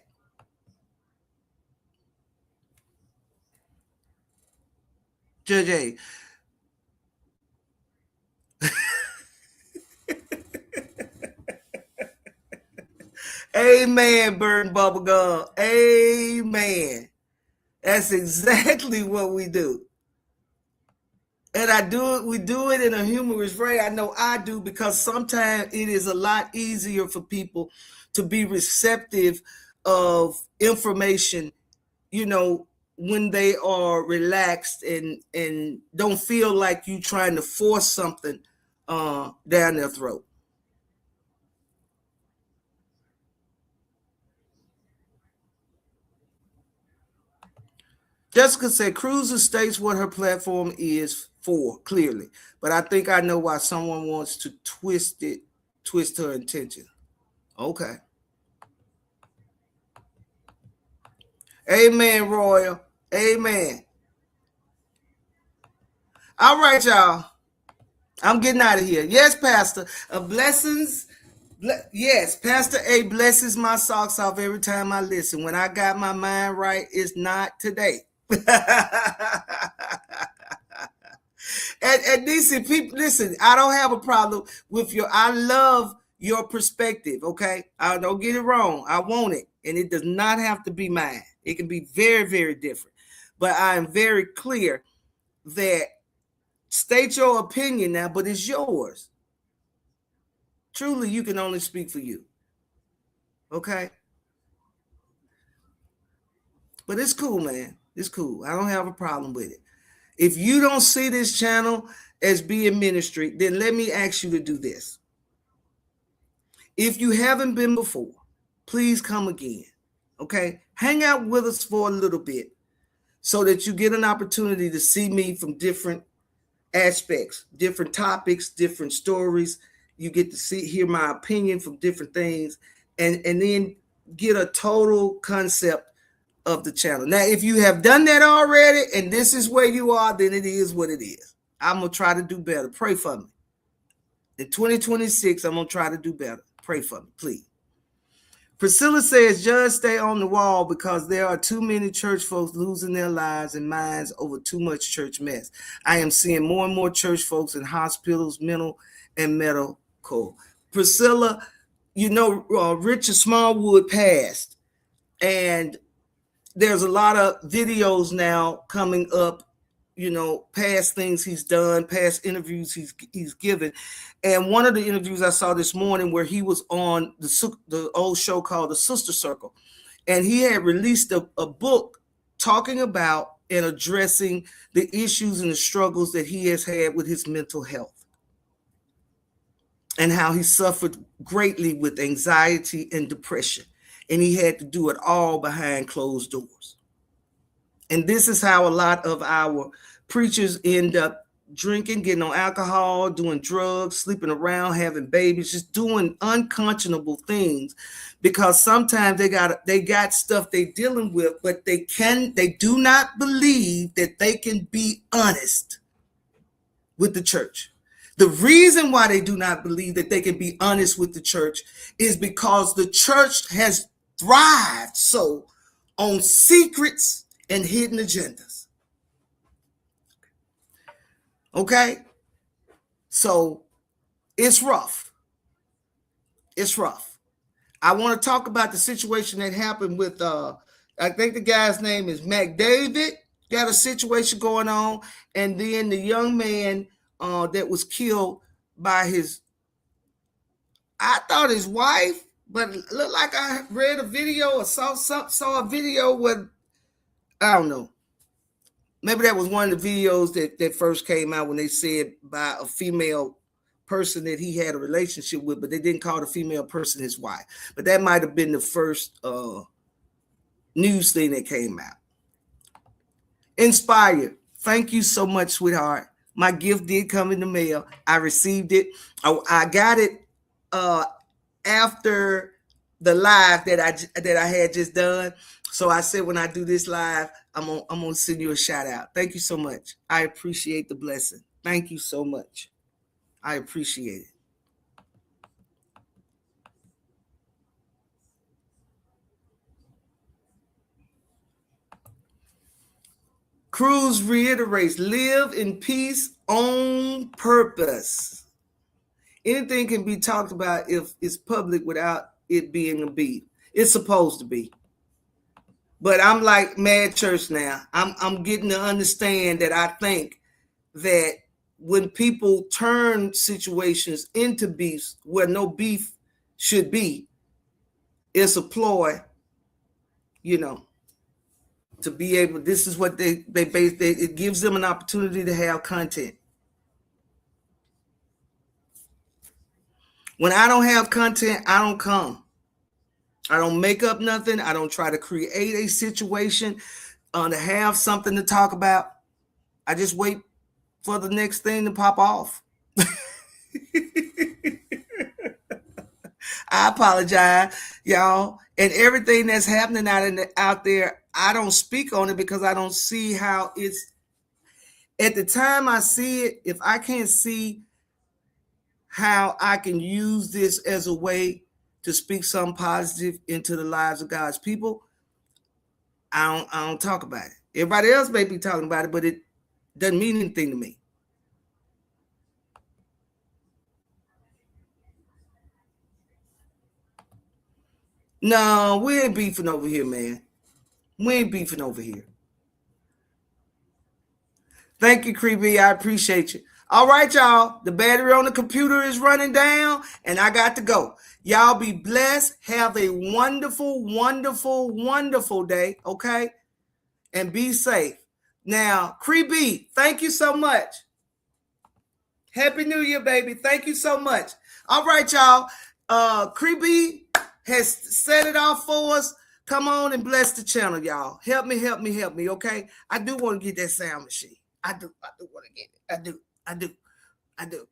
Judge A. Amen, Bird and Bubblegum. Amen. That's exactly what we do. And we do it in a humorous way. I know I do, because sometimes it is a lot easier for people to be receptive of information, when they are relaxed and don't feel like you trying to force something down their throat. Jessica said Cruiser states what her platform is for clearly, but I think I know why someone wants to twist her intention. Okay. Amen, Royal. Amen. All right, y'all. I'm getting out of here. Yes, Pastor. Blessings. Yes, Pastor A blesses my socks off every time I listen. When I got my mind right, it's not today. And DC people, listen, I don't have a problem with I love your perspective, okay? I don't get it wrong. I want it, and it does not have to be mine. It can be very, very different. But I am very clear that state your opinion now, but it's yours. Truly, you can only speak for you. Okay? But it's cool, man. It's cool. I don't have a problem with it. If you don't see this channel as being ministry, then let me ask you to do this. If you haven't been before, please come again. Okay? Hang out with us for a little bit so that you get an opportunity to see me from different aspects, different topics, different stories. You get to hear my opinion from different things, and then get a total concept of the channel. Now, if you have done that already and this is where you are, then it is what it is. I'm going to try to do better. Pray for me. In 2026, I'm going to try to do better. Pray for me, please. Priscilla says, just stay on the wall because there are too many church folks losing their lives and minds over too much church mess. I am seeing more and more church folks in hospitals, mental and medical. Priscilla, Richard Smallwood passed, and there's a lot of videos now coming up, past things he's done, past interviews he's given. And one of the interviews I saw this morning where he was on the old show called The Sister Circle, and he had released a book talking about and addressing the issues and the struggles that he has had with his mental health and how he suffered greatly with anxiety and depression. And he had to do it all behind closed doors. And this is how a lot of our preachers end up drinking, getting on alcohol, doing drugs, sleeping around, having babies, just doing unconscionable things, because sometimes they got stuff they're dealing with, but they do not believe that they can be honest with the church. The reason why they do not believe that they can be honest with the church is because the church has thrived so on secrets and hidden agendas. Okay? So it's rough. It's rough. I want to talk about the situation that happened with, I think the guy's name is McDavid. Got a situation going on. And then the young man that was killed by I thought his wife, but it looked like I read a video or saw a video with, I don't know. Maybe that was one of the videos that first came out when they said by a female person that he had a relationship with, but they didn't call the female person his wife. But that might have been the first news thing that came out. Inspired. Thank you so much, sweetheart. My gift did come in the mail. I received it. I got it after the live that I had just done. So I said when I do this live, I'm gonna send you a shout out. Thank you so much. I appreciate the blessing. Thank you so much. I appreciate it. Cruz reiterates, live in peace on purpose. Anything can be talked about if it's public without it being a beat. It's supposed to be. But I'm like mad church now. I'm getting to understand that I think that when people turn situations into beefs where no beef should be, it's a ploy, you know, to be able, this is what they base, it gives them an opportunity to have content. When I don't have content, I don't come. I don't make up nothing. I don't try to create a situation to have something to talk about. I just wait for the next thing to pop off. I apologize, y'all. And everything that's happening out there, I don't speak on it because I don't see how it's, at the time I see it, if I can't see how I can use this as a way to speak something positive into the lives of God's people, I don't talk about it. Everybody else may be talking about it, but it doesn't mean anything to me. No, we ain't beefing over here, man. We ain't beefing over here. Thank you, Creepy. I appreciate you. All right, y'all. The battery on the computer is running down, and I got to go. Y'all be blessed. Have a wonderful, wonderful, wonderful day, okay? And be safe. Now, Creepy, thank you so much. Happy New Year, baby. Thank you so much. All right, y'all. Creepy has set it off for us. Come on and bless the channel, y'all. Help me, help me, help me, okay? I do want to get that sound machine. I do want to get it. I do.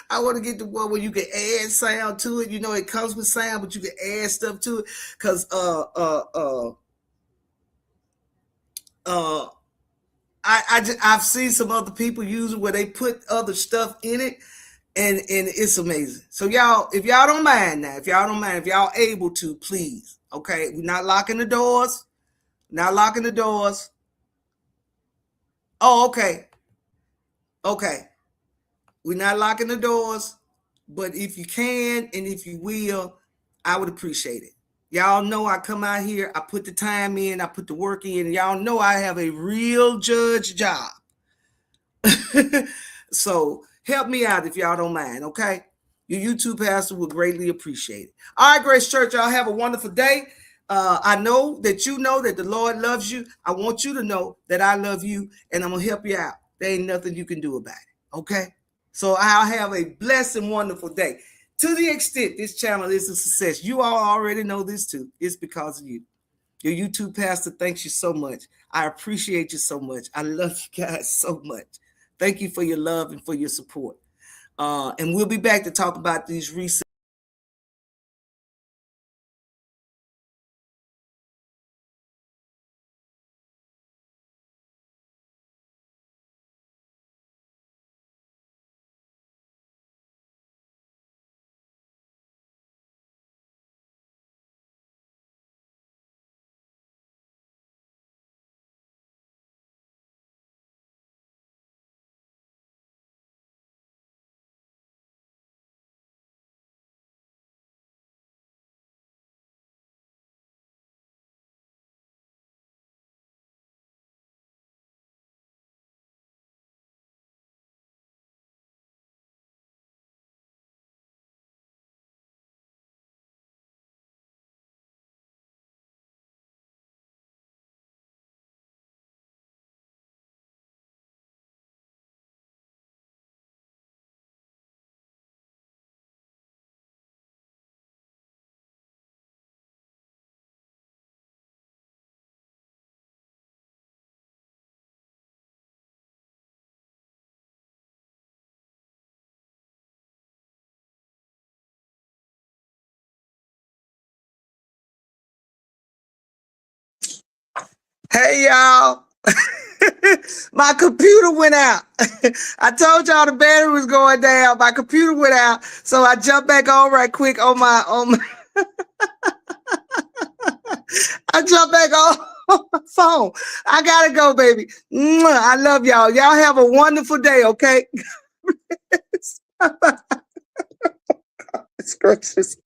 I want to get the one where you can add sound to it. You know, it comes with sound, but you can add stuff to it. Cause I've seen some other people use it where they put other stuff in it, and it's amazing. So y'all, if y'all don't mind, if y'all able to, please, okay? We're not locking the doors. Not locking the doors. Oh, okay. Okay. We're not locking the doors, but if you can and if you will, I would appreciate it. Y'all know I come out here, I put the time in, I put the work in. Y'all know I have a real judge job. So help me out if y'all don't mind, okay? Your YouTube pastor will greatly appreciate it. All right, Grace Church, y'all have a wonderful day. I know that you know that the Lord loves you. I want you to know that I love you, and I'm going to help you out. There ain't nothing you can do about it, okay? So I'll have a blessed and wonderful day. To the extent this channel is a success, you all already know this too. It's because of you. Your YouTube pastor thanks you so much. I appreciate you so much. I love you guys so much. Thank you for your love and for your support. And we'll be back to talk about these recent Hey, y'all. My computer went out. I told y'all the battery was going down. My computer went out. So I jumped back on right quick on my I jumped back on my phone. I gotta go, baby. Mwah, I love y'all. Y'all have a wonderful day, okay? It's gracious.